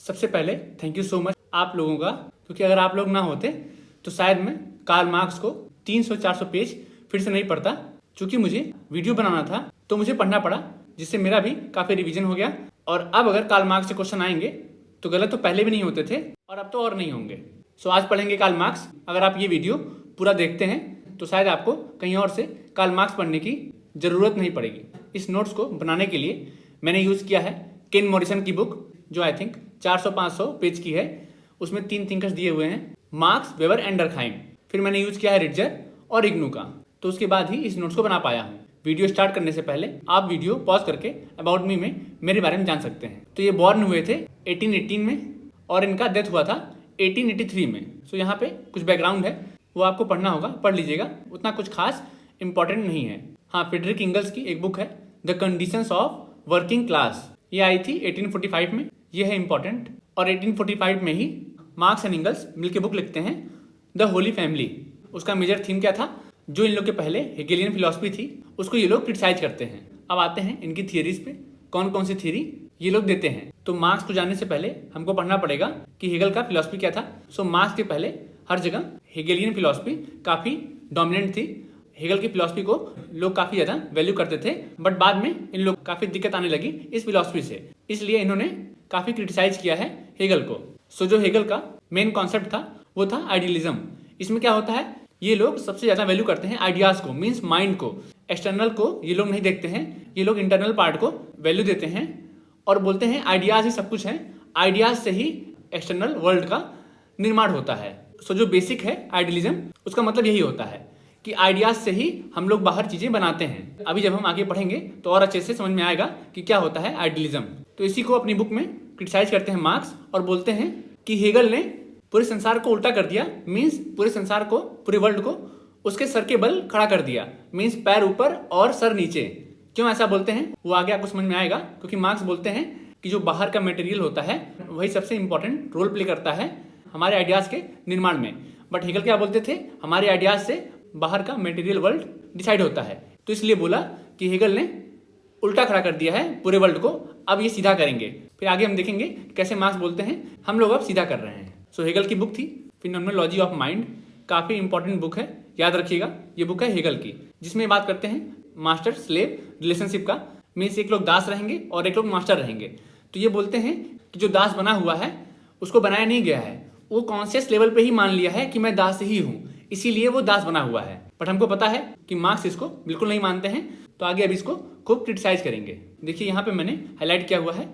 सबसे पहले thank you so much आप लोगों का, क्योंकि अगर आप लोग ना होते तो शायद मैं कार्ल मार्क्स को 300-400 पेज फिर से नहीं पढ़ता। चूंकि मुझे वीडियो बनाना था तो मुझे पढ़ना पड़ा, जिससे मेरा भी काफ़ी रिवीजन हो गया। और अब अगर कार्ल मार्क्स से क्वेश्चन आएंगे तो गलत तो पहले भी नहीं होते थे और अब तो और नहीं होंगे। सो आज पढ़ेंगे कार्ल मार्क्स। अगर आप ये वीडियो पूरा देखते हैं तो शायद आपको कहीं और से कार्ल मार्क्स पढ़ने की ज़रूरत नहीं पड़ेगी। इस नोट्स को बनाने के लिए मैंने यूज़ किया है केन मॉरिसन की बुक, जो आई थिंक 400-500 पेज की है। उसमें 3 थिंकर्स दिए हुए हैं, मार्क्स, वेबर एंड डर्कहाइम। फिर मैंने यूज़ किया है रिट्जर और इग्नू का। तो उसके बाद ही इस नोट्स को बना पाया हूँ। वीडियो स्टार्ट करने से पहले आप वीडियो पॉज करके अबाउट मी में मेरे बारे में जान सकते हैं। तो ये बॉर्न हुए थे 1818 में और इनका डेथ हुआ था 1883 में। सो यहाँ पे कुछ बैकग्राउंड है, वो आपको पढ़ना होगा, पढ़ लीजिएगा, उतना कुछ खास इंपॉर्टेंट नहीं है। हाँ, फ्रेडरिक इंगल्स की एक बुक है the conditions of working class, ये आई थी 1845 में, ये है इंपॉर्टेंट। और 1845 में ही मार्क्स एंड इंगल्स मिलकर बुक लिखते हैं द होली फैमिली। उसका मेजर थीम क्या था? जो इन लोग के पहले हेगेलियन फिलॉसफी थी उसको ये लोग क्रिटिसाइज करते हैं। अब आते हैं इनकी थियरीज पे, कौन कौन सी थियरी ये लोग देते हैं। तो मार्क्स को जानने से पहले हमको पढ़ना पड़ेगा कि हेगल का फिलॉसफी क्या था। सो मार्क्स के पहले हर जगह हेगेलियन फिलॉसफी काफ़ी डोमिनेंट थी। हेगल की फिलॉसफी को लोग काफ़ी ज़्यादा वैल्यू करते थे, बट बाद में इन लोग काफ़ी दिक्कत आने लगी इस फिलॉसफी से, इसलिए इन्होंने काफ़ी क्रिटिसाइज किया है हेगल को। सो जो हेगल का मेन कॉन्सेप्ट था वो था आइडियलिज्म। इसमें क्या होता है, ये लोग सबसे ज़्यादा वैल्यू करते हैं आइडियाज़ को, मीन्स माइंड को। एक्सटर्नल को ये लोग नहीं देखते हैं, ये लोग इंटरनल पार्ट को वैल्यू देते हैं और बोलते हैं आइडियाज़ ही सब कुछ है, आइडियाज़ से ही एक्सटर्नल वर्ल्ड का निर्माण होता है। सो जो बेसिक है आइडियलिज्म, उसका मतलब यही होता है कि आइडियाज से ही हम लोग बाहर चीजें बनाते हैं। अभी जब हम आगे पढ़ेंगे तो और अच्छे से समझ में आएगा कि क्या होता है आइडियलिज्म। तो इसी को अपनी बुक में क्रिटिसाइज करते हैं मार्क्स और बोलते हैं कि हेगल ने पूरे संसार को उल्टा कर दिया, मीन्स पूरे संसार को, पूरे वर्ल्ड को उसके सर के बल खड़ा कर दिया, मीन्स पैर ऊपर और सर नीचे। क्यों ऐसा बोलते हैं वो आगे आपको समझ में आएगा, क्योंकि मार्क्स बोलते हैं कि जो बाहर का मटेरियल होता है वही सबसे इंपॉर्टेंट रोल प्ले करता है हमारे आइडियाज के निर्माण में। बट हेगल क्या बोलते थे, हमारे आइडियाज से बाहर का मटेरियल वर्ल्ड डिसाइड होता है। तो इसलिए बोला कि हेगल ने उल्टा खड़ा कर दिया है पूरे वर्ल्ड को, अब ये सीधा करेंगे। फिर आगे हम देखेंगे कैसे मार्क्स बोलते हैं हम लोग अब सीधा कर रहे हैं। सो हेगल की बुक थी फिनोमेनोलॉजी ऑफ माइंड, काफ़ी इंपॉर्टेंट बुक है, याद रखिएगा। ये बुक है हेगल की, जिसमें बात करते हैं मास्टर स्लेव रिलेशनशिप का। मीन्स एक लोग दास रहेंगे और एक लोग मास्टर रहेंगे। तो ये बोलते हैं कि जो दास बना हुआ है उसको बनाया नहीं गया है, वो कॉन्शियस लेवल पे ही मान लिया है कि मैं दास ही हूँ, इसीलिए वो दास बना हुआ है। बट हमको पता है कि मार्क्स इसको बिल्कुल नहीं मानते हैं, तो आगे अब इसको खूब क्रिटिसाइज करेंगे। देखिए यहाँ पे मैंने हाईलाइट किया हुआ है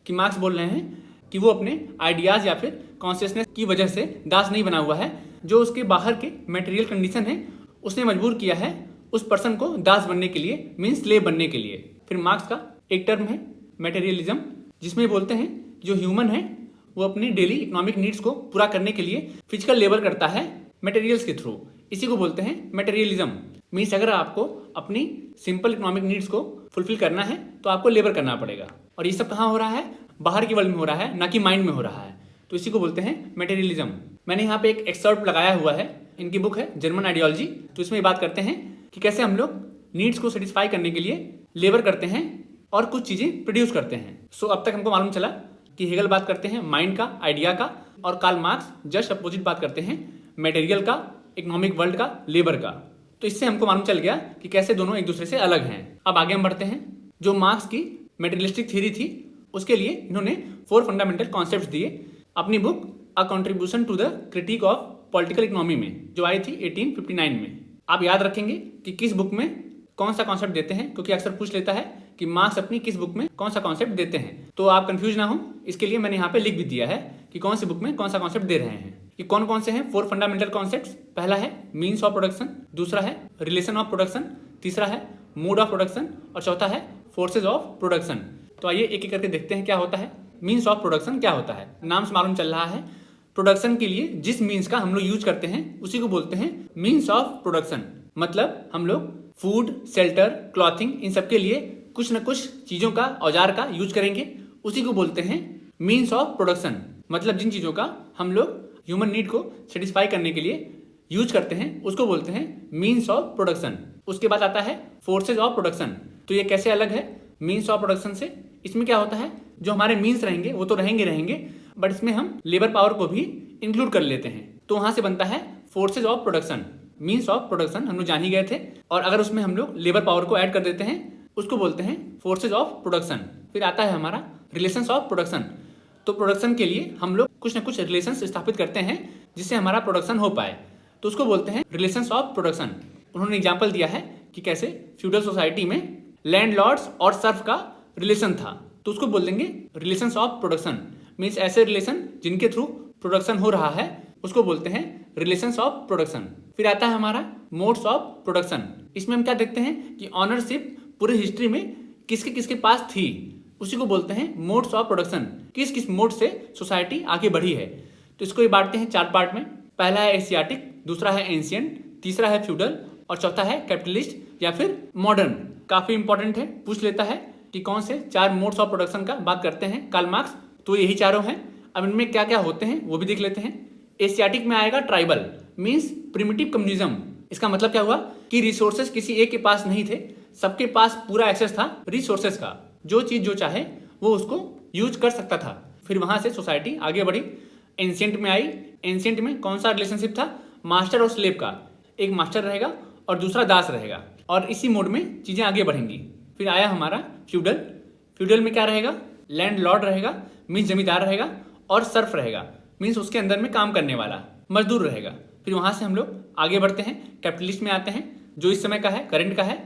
कि मार्क्स बोल रहे हैं कि वो अपने आइडियाज या फिर कॉन्शियसनेस की वजह से दास नहीं बना हुआ है, जो उसके बाहर के मटेरियल कंडीशन है उसने मजबूर किया है उस पर्सन को दास बनने के लिए, मीन्स स्लेव बनने के लिए। फिर मार्क्स का एक टर्म है मटेरियलिज्म, जिसमें बोलते हैं जो ह्यूमन है वो अपनी डेली इकोनॉमिक नीड्स को पूरा करने के लिए फिजिकल लेबर करता है मटेरियल्स के थ्रू, इसी को बोलते हैं मटेरियलिज्म। मीन्स अगर आपको अपनी सिंपल इकोनॉमिक नीड्स को फुलफिल करना है तो आपको लेबर करना पड़ेगा। और ये सब कहाँ हो रहा है, बाहर के वर्ल्ड में हो रहा है, ना कि माइंड में हो रहा है। तो इसी को बोलते हैं मटेरियलिज्म। मैंने यहाँ पे एक एक्सर्प्ट लगाया हुआ है, इनकी बुक है जर्मन आइडियोलॉजी। तो इसमें बात करते हैं कि कैसे हम लोग नीड्स को सेटिस्फाई करने के लिए लेबर करते हैं और कुछ चीज़ें प्रोड्यूस करते हैं। सो अब तक हमको मालूम चला कि हेगल बात करते हैं माइंड का, आइडिया का, और कार्ल मार्क्स जस्ट अपोजिट बात करते हैं मटेरियल का, इकोनॉमिक वर्ल्ड का, लेबर का। तो इससे हमको मालूम चल गया कि कैसे दोनों एक दूसरे से अलग हैं। अब आगे हम बढ़ते हैं। जो मार्क्स की मटेरियलिस्टिक थ्योरी थी उसके लिए इन्होंने 4 फंडामेंटल कॉन्सेप्ट्स दिए अपनी book a contribution to the critique of political economy में, जो आई थी 1859 में। आप याद रखेंगे कि किस बुक में कौन सा कॉन्सेप्ट देते हैं, क्योंकि अक्सर पूछ लेता है कि मार्क्स अपनी किस बुक में कौन सा कॉन्सेप्ट देते हैं। तो आप कंफ्यूज ना हो, इसके लिए मैंने यहाँ पे लिख भी दिया है कि कौन सी बुक में कौन सा कॉन्सेप्ट दे रहे हैं। ये कौन कौन से हैं 4 फंडामेंटल कॉन्सेप्ट्स। पहला है मीन्स ऑफ प्रोडक्शन, दूसरा है रिलेशन ऑफ प्रोडक्शन, तीसरा है मोड ऑफ प्रोडक्शन और चौथा है फोर्सेज ऑफ प्रोडक्शन। तो आइए एक एक करके देखते हैं क्या होता है। मीन्स ऑफ प्रोडक्शन क्या होता है, नाम से मालूम चल रहा है प्रोडक्शन के लिए जिस मीन्स का हम लोग यूज करते हैं उसी को बोलते हैं मीन्स ऑफ प्रोडक्शन। मतलब हम लोग फूड, शेल्टर, क्लॉथिंग, इन सब के लिए कुछ न कुछ चीज़ों का, औजार का यूज करेंगे, उसी को बोलते हैं मीन्स ऑफ प्रोडक्शन। मतलब जिन चीज़ों का हम लोग ह्यूमन नीड को सेटिस्फाई करने के लिए यूज करते हैं उसको बोलते हैं मीन्स ऑफ प्रोडक्शन। उसके बाद आता है फोर्सेज ऑफ प्रोडक्शन। तो ये कैसे अलग है मीन्स ऑफ प्रोडक्शन से? इसमें क्या होता है, जो हमारे मीन्स रहेंगे वो तो रहेंगे, बट इसमें हम लेबर पावर को भी इंक्लूड कर लेते हैं। तो वहां से बनता है forces of production, means of production हम लोग जान ही गए थे। और अगर उसमें हम लोग लेबर पावर को ऐड कर देते हैं उसको बोलते हैं फोर्सेज ऑफ प्रोडक्शन। फिर आता है हमारा रिलेशंस ऑफ प्रोडक्शन। तो प्रोडक्शन के लिए हम लोग कुछ ना कुछ रिलेशंस स्थापित करते हैं जिससे हमारा प्रोडक्शन हो पाए, तो उसको बोलते हैं रिलेशंस ऑफ प्रोडक्शन। उन्होंने एग्जाम्पल दिया है कि कैसे फ्यूडल सोसाइटी में लैंडलॉर्ड्स और सर्फ का रिलेशन था, तो उसको बोल देंगे रिलेशंस ऑफ प्रोडक्शन। मीन्स ऐसे रिलेशन जिनके थ्रू प्रोडक्शन हो रहा है उसको बोलते हैं रिलेशंस ऑफ प्रोडक्शन। फिर आता है हमारा मोड्स ऑफ प्रोडक्शन। इसमें हम क्या देखते हैं कि ऑनरशिप पूरी हिस्ट्री में किसके किसके पास थी, उसी को बोलते हैं मोड्स ऑफ प्रोडक्शन। किस किस मोड से सोसाइटी आगे बढ़ी है। तो इसको ये बांटते हैं 4 पार्ट में। पहला है एशियाटिक, दूसरा है एंशियंट, तीसरा है फ्यूडल और चौथा है कैपिटलिस्ट या फिर मॉडर्न। काफी इंपॉर्टेंट है, पूछ लेता है कि कौन से 4 मोड्स ऑफ प्रोडक्शन का बात करते हैं कार्ल मार्क्स। तो यही चारों हैं। अब इनमें क्या क्या होते हैं वो भी देख लेते हैं। एशियाटिक में आएगा ट्राइबल, मीन्स प्रिमिटिव कम्युनिज्म। इसका मतलब क्या हुआ कि रिसोर्सेज किसी एक के पास नहीं थे, सबके पास पूरा एक्सेस था रिसोर्सेज का। जो चीज जो चाहे वो उसको यूज कर सकता था। फिर वहां से सोसाइटी आगे बढ़ी। एंशियंट में आई। एंशियंट में कौन सा रिलेशनशिप था, मास्टर और स्लेव का। एक मास्टर रहेगा और दूसरा दास रहेगा और इसी मोड में चीजें आगे बढ़ेंगी। फिर आया हमारा फ्यूडल। फ्यूडल में क्या रहेगा, लैंड लॉर्ड रहेगा, मीन्स जमींदार रहेगा, और सर्फ रहेगा, मीन्स उसके अंदर में काम करने वाला मजदूर रहेगा। फिर वहां से हम लोग आगे बढ़ते हैं, कैपिटलिस्ट में आते हैं जो इस समय का है, करंट का है।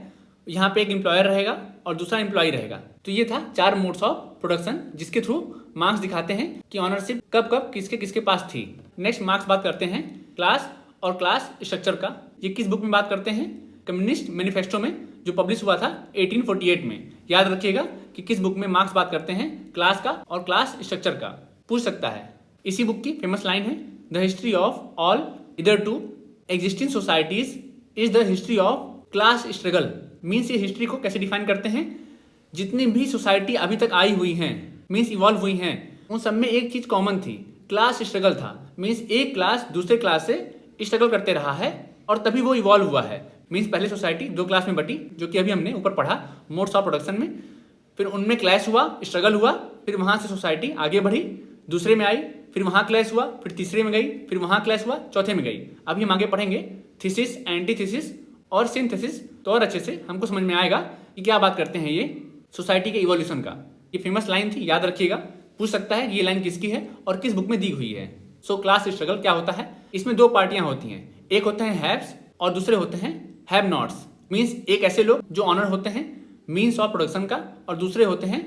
यहाँ पे एक एम्प्लॉयर रहेगा और दूसरा एम्प्लॉय रहेगा। तो ये था 4 मोड्स ऑफ प्रोडक्शन जिसके थ्रू मार्क्स दिखाते हैं कि ऑनरशिप कब कब किसके किसके पास थी। नेक्स्ट मार्क्स बात करते हैं क्लास और क्लास स्ट्रक्चर का। ये किस बुक में बात करते हैं, कम्युनिस्ट मैनिफेस्टो में, जो पब्लिश हुआ था 1848 में। याद रखिएगा कि किस बुक में मार्क्स बात करते हैं क्लास का और क्लास स्ट्रक्चर का, पूछ सकता है। इसी बुक की फेमस लाइन है, the history of all hitherto existing societies is the history of class struggle. Means ये हिस्ट्री को कैसे डिफाइन करते हैं, जितनी भी सोसाइटी अभी तक आई हुई हैं, मीन्स इवॉल्व हुई हैं, उन सब में एक चीज कॉमन थी, क्लास स्ट्रगल था। मीन्स एक क्लास दूसरे क्लास से स्ट्रगल करते रहा है और तभी वो इवॉल्व हुआ है। मीन्स पहले सोसाइटी 2 क्लास में बटी, जो कि अभी हमने ऊपर पढ़ा मोड्स ऑफ प्रोडक्शन में। फिर उनमें क्लैश हुआ, स्ट्रगल हुआ, फिर वहां से सोसाइटी आगे बढ़ी, दूसरे में आई, फिर वहां क्लैश हुआ, फिर तीसरे में गई, फिर वहां क्लैश हुआ, चौथे में गई। अभी हम आगे पढ़ेंगे थीसिस, एंटीथीसिस और सिंथेसिस, तो और अच्छे से हमको समझ में आएगा कि क्या बात करते हैं ये सोसाइटी के इवोल्यूशन का। ये फेमस लाइन थी, याद रखिएगा, पूछ सकता है ये लाइन किसकी है और किस बुक में दी हुई है। सो क्लास स्ट्रगल क्या होता है, इसमें 2 पार्टियां होती हैं, एक होते हैं हैव्स और दूसरे होते हैं हैव नॉट्स। मीन्स एक ऐसे लोग जो ऑनर होते हैं मीन्स ऑफ प्रोडक्शन का, और दूसरे होते हैं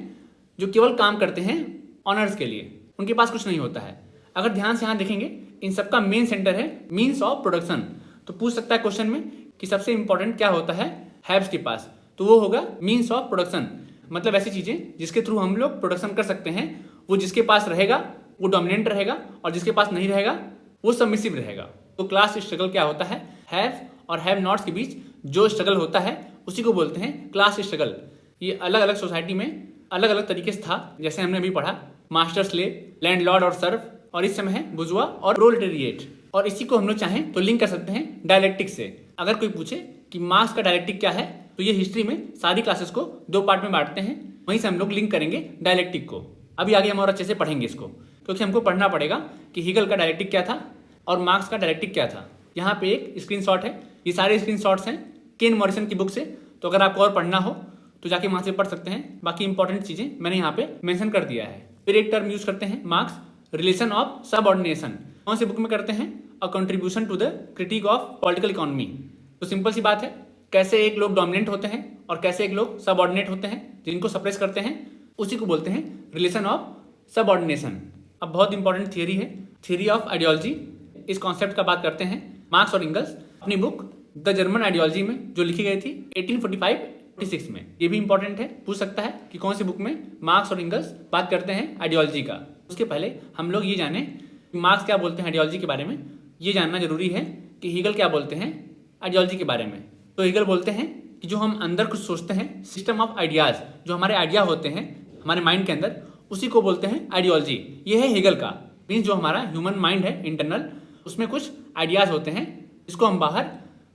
जो केवल काम करते हैं ऑनर्स के लिए, उनके पास कुछ नहीं होता है। अगर ध्यान से यहाँ देखेंगे, इन सबका मेन सेंटर है मीन्स ऑफ प्रोडक्शन। तो पूछ सकता है क्वेश्चन में कि सबसे इंपॉर्टेंट क्या होता है हैव्स के पास, तो वो होगा मीन्स ऑफ प्रोडक्शन। मतलब ऐसी चीजें जिसके थ्रू हम लोग प्रोडक्शन कर सकते हैं, वो जिसके पास रहेगा वो डोमिनेंट रहेगा और जिसके पास नहीं रहेगा वो सबमिसिव रहेगा। तो क्लास स्ट्रगल क्या होता है, हैव और हैव नॉट्स के बीच जो स्ट्रगल होता है उसी को बोलते हैं क्लास स्ट्रगल। ये अलग अलग सोसाइटी में अलग अलग तरीके से था, जैसे हमने अभी पढ़ा मास्टर स्लेव, लैंडलॉर्ड और सर्फ, और इस समय है बुर्जुआ और प्रोलेटेरिएट। और इसी को हम लोग चाहें तो लिंक कर सकते हैं डायलेक्टिक से। अगर कोई पूछे कि मार्क्स का डायलेक्टिक क्या है, तो ये हिस्ट्री में सारी क्लासेस को 2 पार्ट में बांटते हैं, वहीं से हम लोग लिंक करेंगे डायलेक्टिक को। अभी आगे हम और अच्छे से पढ़ेंगे इसको, क्योंकि हमको पढ़ना पड़ेगा कि हीगल का डायलेक्टिक क्या था और मार्क्स का डायलेक्टिक क्या था। यहाँ पे एक स्क्रीनशॉट है, ये सारे स्क्रीनशॉट्स हैं केन मॉरिसन की बुक से, तो अगर आपको और पढ़ना हो तो जाके वहां से पढ़ सकते हैं। बाकी इंपॉर्टेंट चीजें मैंने यहाँ पे मेंशन कर दिया है। फिर एक टर्म यूज करते हैं मार्क्स, रिलेशन ऑफ सबऑर्डिनेशन। कौन सी बुक में करते हैं, a contribution to the critique of political economy. तो सिंपल सी बात है, कैसे एक लोग डोमिनेंट होते हैं और कैसे एक लोग सबऑर्डिनेट होते हैं, जिनको सप्रेस करते हैं, उसी को बोलते हैं रिलेशन ऑफ सबऑर्डिनेशन। अब बहुत इंपॉर्टेंट थियरी है, थियरी ऑफ आइडियोलॉजी। इस कॉन्सेप्ट का बात करते हैं मार्क्स और एंगल्स अपनी बुक द जर्मन आइडियोलॉजी में, जो लिखी गई थी 1845-46 में। ये भी इंपॉर्टेंट है, पूछ सकता है कि कौन सी बुक में मार्क्स और एंगल्स बात करते हैं आइडियोलॉजी का। उसके पहले हम लोग ये जाने कि मार्क्स क्या बोलते हैं आइडियोलॉजी के बारे में। ये जानना जरूरी है कि हीगल क्या बोलते हैं आइडियोलॉजी के बारे में। तो हीगल बोलते हैं कि जो हम अंदर कुछ सोचते हैं, सिस्टम ऑफ आइडियाज, जो हमारे आइडिया होते हैं हमारे माइंड के अंदर, उसी को बोलते हैं आइडियोलॉजी। ये है हीगल का, मीन्स जो हमारा ह्यूमन माइंड है इंटरनल, उसमें कुछ आइडियाज होते हैं जिसको हम बाहर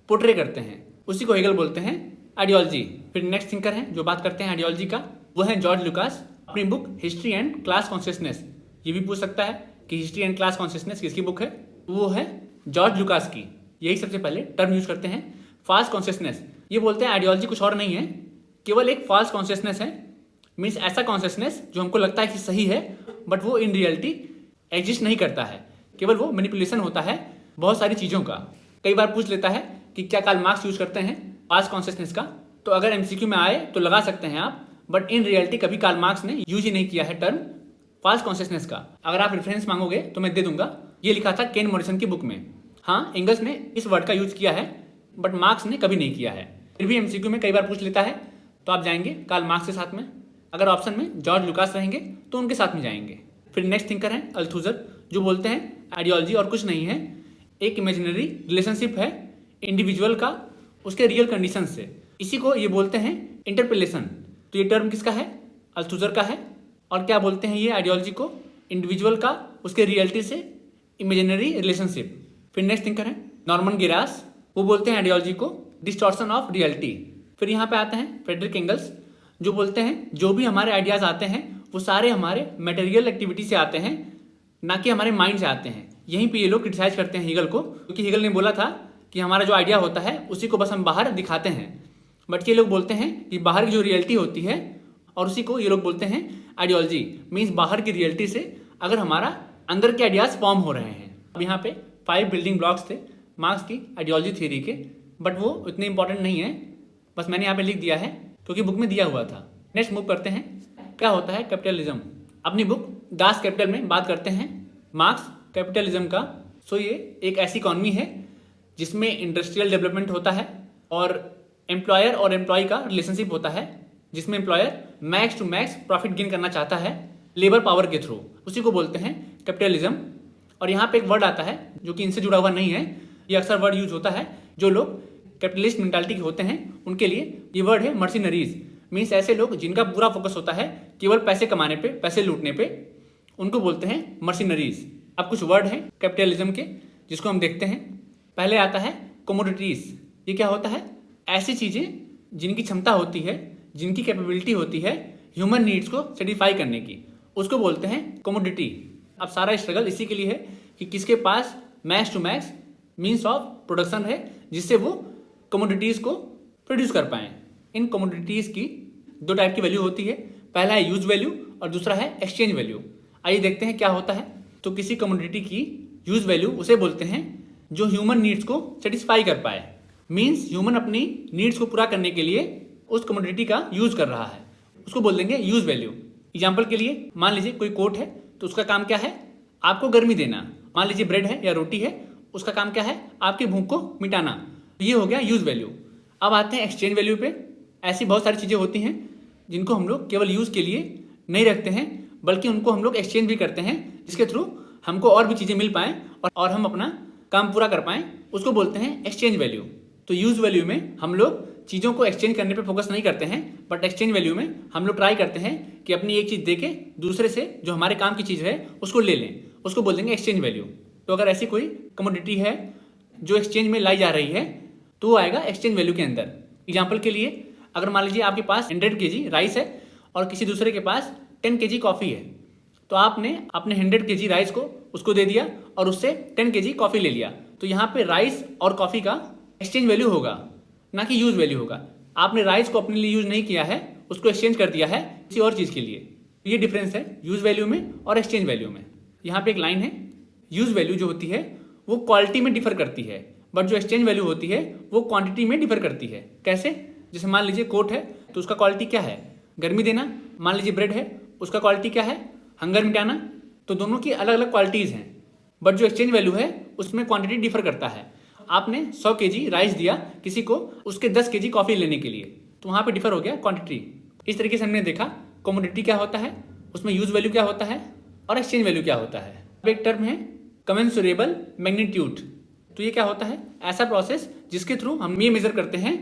पोर्ट्रे करते हैं, उसी को हीगल बोलते हैं आइडियोलॉजी। फिर नेक्स्ट थिंकर है जो बात करते हैं आइडियोलॉजी का, वो है जॉर्ज लुकास, अपनी book history and class consciousness. ये भी पूछ सकता है कि हिस्ट्री एंड क्लास कॉन्शियसनेस किसकी बुक है, वो है जॉर्ज लुकास की। यही सबसे पहले टर्म यूज करते हैं फॉल्स कॉन्शियसनेस। ये बोलते हैं आइडियोलॉजी कुछ और नहीं है, केवल एक फॉल्स कॉन्शियसनेस है। मीन्स ऐसा कॉन्शियसनेस जो हमको लगता है कि सही है बट वो इन रियलिटी एग्जिस्ट नहीं करता है, केवल वो मैनिपुलेशन होता है बहुत सारी चीज़ों का। कई बार पूछ लेता है कि क्या कार्ल मार्क्स यूज करते हैं फॉल्स कॉन्शियसनेस का, तो अगर एमसीक्यू में आए तो लगा सकते हैं आप, बट इन रियलिटी कभी कार्ल मार्क्स ने यूज ही नहीं किया है टर्म फॉल्स कॉन्शियसनेस का। अगर आप रेफरेंस मांगोगे तो मैं दे दूंगा, ये लिखा था केन मॉरिसन की बुक में। हाँ, एंगल्स ने इस वर्ड का यूज किया है बट मार्क्स ने कभी नहीं किया है। फिर भी एमसीक्यू में कई बार पूछ लेता है तो आप जाएंगे कार्ल मार्क्स के साथ में, अगर ऑप्शन में जॉर्ज लुकास रहेंगे तो उनके साथ में जाएंगे। फिर नेक्स्ट थिंकर है अल्थुजर, जो बोलते हैं आइडियोलॉजी और कुछ नहीं है, एक इमेजिनरी रिलेशनशिप है इंडिविजुअल का उसके रियल कंडीशन से। इसी को ये बोलते हैं इंटरपेलेशन। तो ये टर्म किसका है, अल्थुजर का है। और क्या बोलते हैं ये आइडियोलॉजी को, इंडिविजुअल का उसके रियलिटी से इमेजिनरी रिलेशनशिप। फिर नेक्स्ट थिंकर है नॉर्मन गिरास, वो बोलते हैं आइडियोलॉजी को डिस्टॉर्शन ऑफ रियलिटी। फिर यहाँ पे आते हैं फ्रेडरिक एंगल्स, जो बोलते हैं जो भी हमारे आइडियाज आते हैं वो सारे हमारे मटेरियल एक्टिविटी से आते हैं, ना कि हमारे माइंड से आते हैं। यहीं पे ये लोग क्रिटिसाइज करते हैं हीगल को, क्योंकि हीगल ने बोला था कि हमारा जो आइडिया होता है उसी को बस हम बाहर दिखाते हैं, बट ये लोग बोलते हैं कि बाहर की जो रियलिटी होती है और उसी को ये लोग बोलते हैं आइडियोलॉजी। मीन्स बाहर की रियलिटी से अगर हमारा अंदर के आइडियाज फॉर्म हो रहे हैं। अब यहाँ पे 5 बिल्डिंग ब्लॉक्स थे मार्क्स की आइडियोलॉजी थ्योरी के, बट वो इतने इंपॉर्टेंट नहीं है, बस मैंने यहाँ पे लिख दिया है क्योंकि बुक में दिया हुआ था। नेक्स्ट मूव करते हैं, क्या होता है कैपिटलिज्म। अपनी बुक दास कैपिटल में बात करते हैं मार्क्स कैपिटलिज्म का। सो ये एक ऐसी इकॉनमी है जिसमें इंडस्ट्रियल डेवलपमेंट होता है और एम्प्लॉयर और एम्प्लॉय का रिलेशनशिप होता है, जिसमें employer max to max profit gain करना चाहता है लेबर पावर के थ्रू, उसी को बोलते हैं कैपिटलिज्म। और यहाँ पे एक वर्ड आता है जो कि इनसे जुड़ा हुआ नहीं है, ये अक्सर वर्ड यूज होता है जो लोग कैपिटलिस्ट मेंटालिटी के होते हैं उनके लिए, ये वर्ड है मर्सिनरीज। मीन्स ऐसे लोग जिनका पूरा फोकस होता है केवल पैसे कमाने पे, पैसे लूटने पे, उनको बोलते हैं मर्सिनरीज। अब कुछ वर्ड हैं कैपिटलिज्म के जिसको हम देखते हैं। पहले आता है कमोडिटीज। ये क्या होता है, ऐसी चीजें जिनकी क्षमता होती है, जिनकी कैपेबिलिटी होती है ह्यूमन नीड्स को सेटिस्फाई करने की, उसको बोलते हैं कमोडिटी। अब सारा स्ट्रगल इसी के लिए है कि किसके पास max to max means of production है जिससे वो कमोडिटीज को प्रोड्यूस कर पाएं। इन कमोडिटीज की 2 टाइप की वैल्यू होती है, पहला है यूज वैल्यू और दूसरा है एक्सचेंज वैल्यू। आइए देखते हैं क्या होता है। तो किसी कमोडिटी की यूज वैल्यू उसे बोलते हैं जो ह्यूमन नीड्स को सेटिस्फाई कर पाए। मीन्स ह्यूमन अपनी नीड्स को पूरा करने के लिए उस कमोडिटी का यूज कर रहा है, उसको बोल देंगे यूज वैल्यू। एग्जाम्पल के लिए मान लीजिए कोई कोट है तो उसका काम क्या है, आपको गर्मी देना। मान लीजिए ब्रेड है या रोटी है, उसका काम क्या है, आपकी भूख को मिटाना। ये हो गया यूज वैल्यू। अब आते हैं एक्सचेंज वैल्यू पे। ऐसी बहुत सारी चीज़ें होती हैं जिनको हम लोग केवल यूज़ के लिए नहीं रखते हैं, बल्कि उनको हम लोग एक्सचेंज भी करते हैं, जिसके थ्रू हमको और भी चीज़ें मिल पाएँ और हम अपना काम पूरा कर पाएँ, उसको बोलते हैं एक्सचेंज वैल्यू। तो यूज़ वैल्यू में हम लोग चीज़ों को एक्सचेंज करने पे फोकस नहीं करते हैं, बट एक्सचेंज वैल्यू में हम लोग ट्राई करते हैं कि अपनी एक चीज़ दे के दूसरे से जो हमारे काम की चीज़ है उसको ले लें, उसको बोल देंगे एक्सचेंज वैल्यू। तो अगर ऐसी कोई कमोडिटी है जो एक्सचेंज में लाई जा रही है तो वो आएगा एक्सचेंज वैल्यू के अंदर। एग्जाम्पल के लिए अगर मान लीजिए आपके पास 100 kg राइस है और किसी दूसरे के पास 10 kg कॉफ़ी है, तो आपने अपने 100 kg राइस को उसको दे दिया और उससे 10 kg कॉफ़ी ले लिया। तो यहाँ पे राइस और कॉफ़ी का एक्सचेंज वैल्यू होगा, ना कि यूज वैल्यू होगा। आपने राइस को अपने लिए यूज नहीं किया है, उसको एक्सचेंज कर दिया है किसी और चीज़ के लिए। ये डिफरेंस है यूज वैल्यू में और एक्सचेंज वैल्यू में। यहाँ पे एक लाइन है, यूज वैल्यू जो होती है वो क्वालिटी में डिफर करती है, बट जो एक्सचेंज वैल्यू होती है वो क्वांटिटी में डिफर करती है। कैसे? जैसे मान लीजिए कोट है तो उसका क्वालिटी क्या है, गर्मी देना। मान लीजिए ब्रेड है, उसका क्वालिटी क्या है, हंगर मिटाना। तो दोनों की अलग अलग क्वालिटीज़ हैं, बट जो एक्सचेंज वैल्यू है उसमें क्वांटिटी डिफर करता है। आपने 100 kg राइस दिया किसी को उसके 10 kg कॉफ़ी लेने के लिए, तो वहाँ पे डिफर हो गया क्वांटिटी। इस तरीके से हमने देखा कमोडिटी क्या होता है, उसमें यूज वैल्यू क्या होता है और एक्सचेंज वैल्यू क्या होता है। अब एक टर्म है कमेंसुरेबल मैग्नीट्यूड। तो ये क्या होता है, ऐसा प्रोसेस जिसके थ्रू हम ये मेजर करते हैं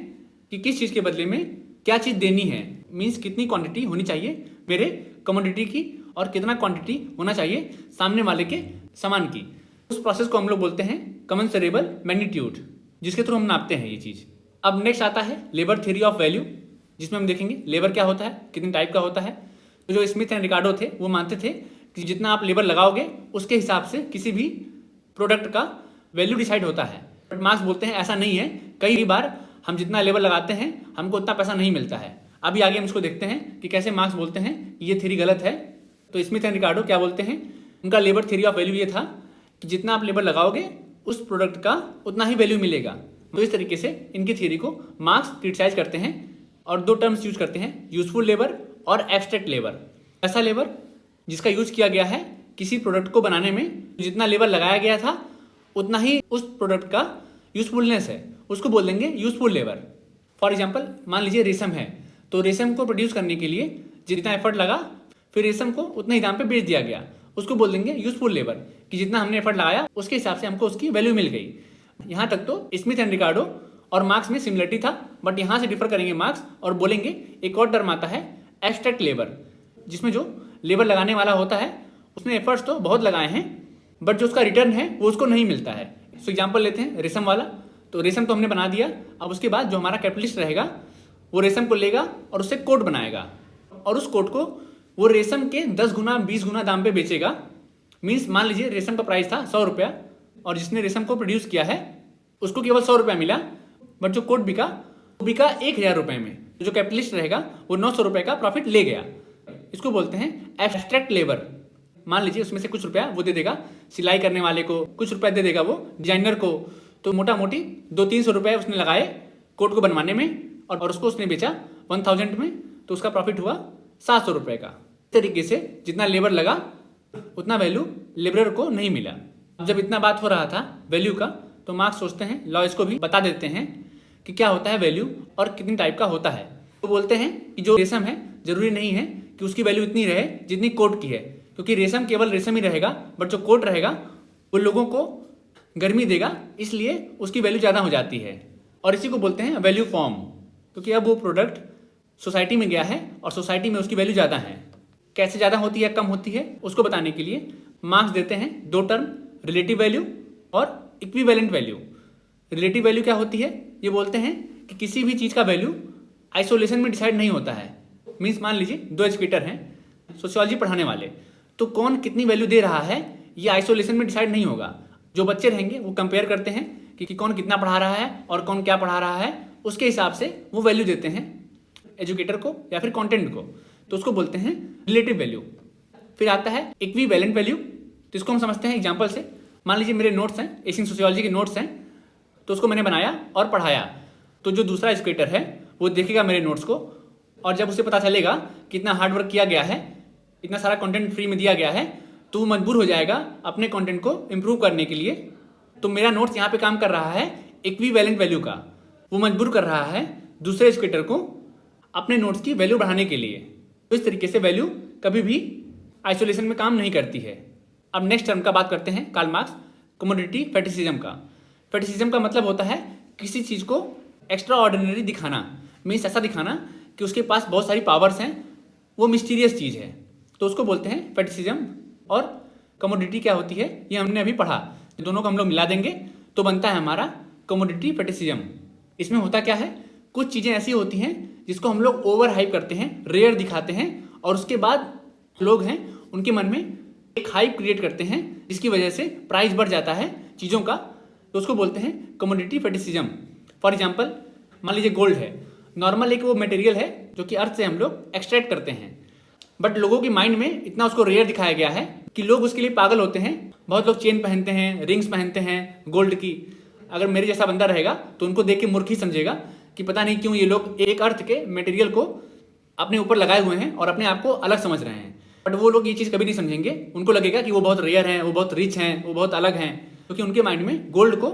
कि किस चीज़ के बदले में क्या चीज़ देनी है। मीन्स कितनी क्वांटिटी होनी चाहिए मेरे कमोडिटी की और कितना क्वांटिटी होना चाहिए सामने वाले के सामान की। उस प्रोसेस को हम लोग बोलते हैं कमेंसुरेबल मैग्नीट्यूड, जिसके थ्रू हम नापते हैं ये चीज़। अब नेक्स्ट आता है लेबर थ्योरी ऑफ वैल्यू, जिसमें हम देखेंगे लेबर क्या होता है, कितने टाइप का होता है। तो जो स्मिथ एंड रिकार्डो थे वो मानते थे कि जितना आप लेबर लगाओगे उसके हिसाब से किसी भी प्रोडक्ट का वैल्यू डिसाइड होता है। बट मार्क्स बोलते हैं ऐसा नहीं है, कई बार हम जितना लेबर लगाते हैं हमको उतना पैसा नहीं मिलता है। अभी आगे हम इसको देखते हैं कि कैसे मार्क्स बोलते हैं ये थ्योरी गलत है। तो स्मिथ एंड रिकार्डो क्या बोलते हैं, उनका लेबर थ्योरी ऑफ वैल्यू ये था कि जितना आप लेबर लगाओगे उस प्रोडक्ट का उतना ही वैल्यू मिलेगा। तो इस तरीके से इनकी थ्योरी को मार्क्स क्रिटिसाइज करते हैं और दो टर्म्स यूज करते हैं, यूजफुल लेबर और एब्स्ट्रैक्ट लेबर। ऐसा लेबर जिसका यूज किया गया है किसी प्रोडक्ट को बनाने में, जितना लेबर लगाया गया था उतना ही उस प्रोडक्ट का यूजफुलनेस है, उसको बोल देंगे यूजफुल लेबर। फॉर एग्जाम्पल मान लीजिए रेशम है, तो रेशम को प्रोड्यूस करने के लिए जितना एफर्ट लगा फिर रेशम को उतने ही दाम पे बेच दिया गया, उसको बोल देंगे यूजफुल लेबर, कि जितना हमने एफर्ट लगाया उसके हिसाब से हमको उसकी वैल्यू मिल गई। यहाँ तक तो स्मिथ एंड रिकार्डो और मार्क्स में सिमिलरिटी था, बट यहाँ से डिफर करेंगे मार्क्स और बोलेंगे एक और टर्म आता है एब्स्ट्रैक्ट लेबर, जिसमें जो लेबर लगाने वाला होता है उसने एफर्ट्स तो बहुत लगाए हैं बट जो उसका रिटर्न है वो उसको नहीं मिलता है। सो एग्जाम्पल लेते हैं रेशम वाला, तो रेशम तो हमने बना दिया, अब उसके बाद जो हमारा कैपिटलिस्ट रहेगा वो रेशम को लेगा और उससे कोट बनाएगा और उस कोट को वो रेशम के 10 गुना 20 गुना दाम पे बेचेगा। मीन्स मान लीजिए रेशम का प्राइस था 100 रुपया और जिसने रेशम को प्रोड्यूस किया है उसको केवल 100 रुपया मिला, बट जो कोट बिका वो बिका 1000 रुपये में। तो जो कैपिटलिस्ट रहेगा वो 900 रुपये का प्रॉफिट ले गया। इसको बोलते हैं एब्स्ट्रैक्ट लेबर। मान लीजिए उसमें से कुछ रुपया वो दे देगा सिलाई करने वाले को, कुछ रुपया दे देगा वो डिजाइनर को, तो मोटा मोटी 200-300 रुपये उसने लगाए कोट को बनवाने में और उसको उसने बेचा 1000 में, तो उसका प्रॉफिट हुआ 700 रुपये का। इस तरीके से जितना लेबर लगा उतना वैल्यू लेबरर को नहीं मिला। अब जब इतना बात हो रहा था वैल्यू का, तो मार्क्स सोचते हैं लॉ इसको भी बता देते हैं कि क्या होता है वैल्यू और कितनी टाइप का होता है। तो बोलते हैं कि जो रेशम है जरूरी नहीं है कि उसकी वैल्यू इतनी रहे जितनी कोट की है, क्योंकि रेशम केवल रेशम ही रहेगा, बट जो कोट रहेगा वो लोगों को गर्मी देगा, इसलिए उसकी वैल्यू ज़्यादा हो जाती है। और इसी को बोलते हैं वैल्यू फॉर्म, क्योंकि अब वो प्रोडक्ट सोसाइटी में गया है और सोसाइटी में उसकी वैल्यू ज़्यादा है। कैसे ज़्यादा होती है कम होती है उसको बताने के लिए मार्क्स देते हैं दो टर्म, रिलेटिव वैल्यू और इक्विवेलेंट वैल्यू। रिलेटिव वैल्यू क्या होती है, ये बोलते हैं कि किसी भी चीज़ का वैल्यू आइसोलेशन में डिसाइड नहीं होता है। मीन्स मान लीजिए दो एजुकेटर हैं सोशियोलॉजी पढ़ाने वाले, तो कौन कितनी वैल्यू दे रहा है ये आइसोलेशन में डिसाइड नहीं होगा। जो बच्चे रहेंगे वो कंपेयर करते हैं कि कौन कितना पढ़ा रहा है और कौन क्या पढ़ा रहा है, उसके हिसाब से वो वैल्यू देते हैं एजुकेटर को या फिर कंटेंट को, तो उसको बोलते हैं रिलेटिव वैल्यू। फिर आता है इक्विवेलेंट वैल्यू, तो इसको हम समझते हैं एग्जांपल से। मान लीजिए मेरे नोट्स हैं, एशियन सोशियोलॉजी के नोट्स हैं, तो उसको मैंने बनाया और पढ़ाया, तो जो दूसरा एजुकेटर है वो देखेगा मेरे नोट्स को और जब उसे पता चलेगा कि इतना हार्ड वर्क किया गया है, इतना सारा कंटेंट फ्री में दिया गया है, तो वो मजबूर हो जाएगा अपने कंटेंट को इम्प्रूव करने के लिए। तो मेरा नोट्स यहाँ पे काम कर रहा है इक्विवेलेंट वैल्यू का, वो मजबूर कर रहा है दूसरे एजुकेटर को अपने नोट्स की वैल्यू बढ़ाने के लिए। तो इस तरीके से वैल्यू कभी भी आइसोलेशन में काम नहीं करती है। अब नेक्स्ट टर्म का बात करते हैं कार्ल मार्क्स, कमोडिटी फेटिशिज्म का। फेटिशिज्म का मतलब होता है किसी चीज़ को एक्स्ट्रा ऑर्डिनरी दिखाना, मीन्स ऐसा दिखाना कि उसके पास बहुत सारी पावर्स हैं, वो मिस्टीरियस चीज़ है, तो उसको बोलते हैं फेटिशिज्म। और कमोडिटी क्या होती है ये हमने अभी पढ़ा, दोनों को हम लोग मिला देंगे तो बनता है हमारा कमोडिटी फेटिशिज्म। इसमें होता क्या है, कुछ चीज़ें ऐसी होती हैं जिसको हम लोग ओवर हाइप करते हैं, रेयर दिखाते हैं, और उसके बाद लोग हैं उनके मन में एक हाइप क्रिएट करते हैं जिसकी वजह से प्राइस बढ़ जाता है चीज़ों का, तो उसको बोलते हैं कमोडिटी फेटिशिज्म। फॉर एग्जाम्पल मान लीजिए गोल्ड है, नॉर्मल एक वो मटेरियल है जो कि अर्थ से हम लोग एक्सट्रैक्ट करते हैं, बट लोगों की माइंड में इतना उसको रेयर दिखाया गया है कि लोग उसके लिए पागल होते हैं। बहुत लोग चेन पहनते हैं, रिंग्स पहनते हैं गोल्ड की। अगर मेरे जैसा बंदा रहेगा तो उनको देख के मूर्ख ही समझेगा कि पता नहीं क्यों ये लोग एक अर्थ के मटेरियल को अपने ऊपर लगाए हुए हैं और अपने आप को अलग समझ रहे हैं। बट वो लोग ये चीज़ कभी नहीं समझेंगे, उनको लगेगा कि वो बहुत रेयर हैं, वो बहुत रिच हैं, वो बहुत अलग हैं, क्योंकि उनके माइंड में गोल्ड को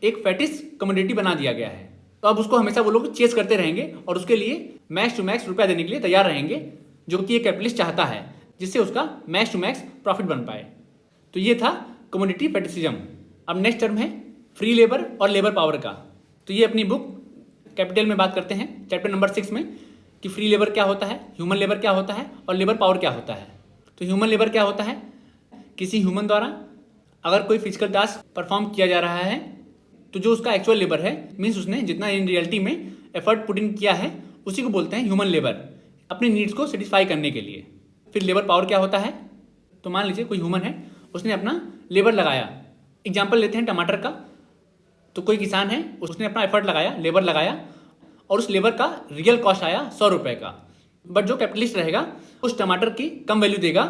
एक फैटिस कमोडिटी बना दिया गया है। तो अब उसको हमेशा वो लोग चेस करते रहेंगे और उसके लिए मैक्स टू मैक्स रुपया देने के लिए तैयार रहेंगे, जो कि एक कैपिटलिस्ट चाहता है, जिससे उसका मैक्स टू मैक्स प्रॉफिट बन पाए। तो ये था कमोडिटी फेटिशिज्म। अब नेक्स्ट टर्म है फ्री लेबर और लेबर पावर का। तो ये अपनी बुक कैपिटल में बात करते हैं चैप्टर नंबर 6 में कि फ्री लेबर क्या होता है, ह्यूमन लेबर क्या होता है और लेबर पावर क्या होता है। तो ह्यूमन लेबर क्या होता है, किसी ह्यूमन द्वारा अगर कोई फिजिकल टास्क परफॉर्म किया जा रहा है तो जो उसका एक्चुअल लेबर है, मीन्स उसने जितना इन रियलिटी में एफर्ट पुट इन किया है, उसी को बोलते हैं ह्यूमन लेबर, अपनी नीड्स को सेटिस्फाई करने के लिए। फिर लेबर पावर क्या होता है, तो मान लीजिए कोई ह्यूमन है, उसने अपना लेबर लगाया। एग्जाम्पल लेते हैं टमाटर का। तो कोई किसान है, उसने अपना एफर्ट लगाया, लेबर लगाया, और उस लेबर का रियल कॉस्ट आया 100 रुपये का। बट जो कैपिटलिस्ट रहेगा उस टमाटर की कम वैल्यू देगा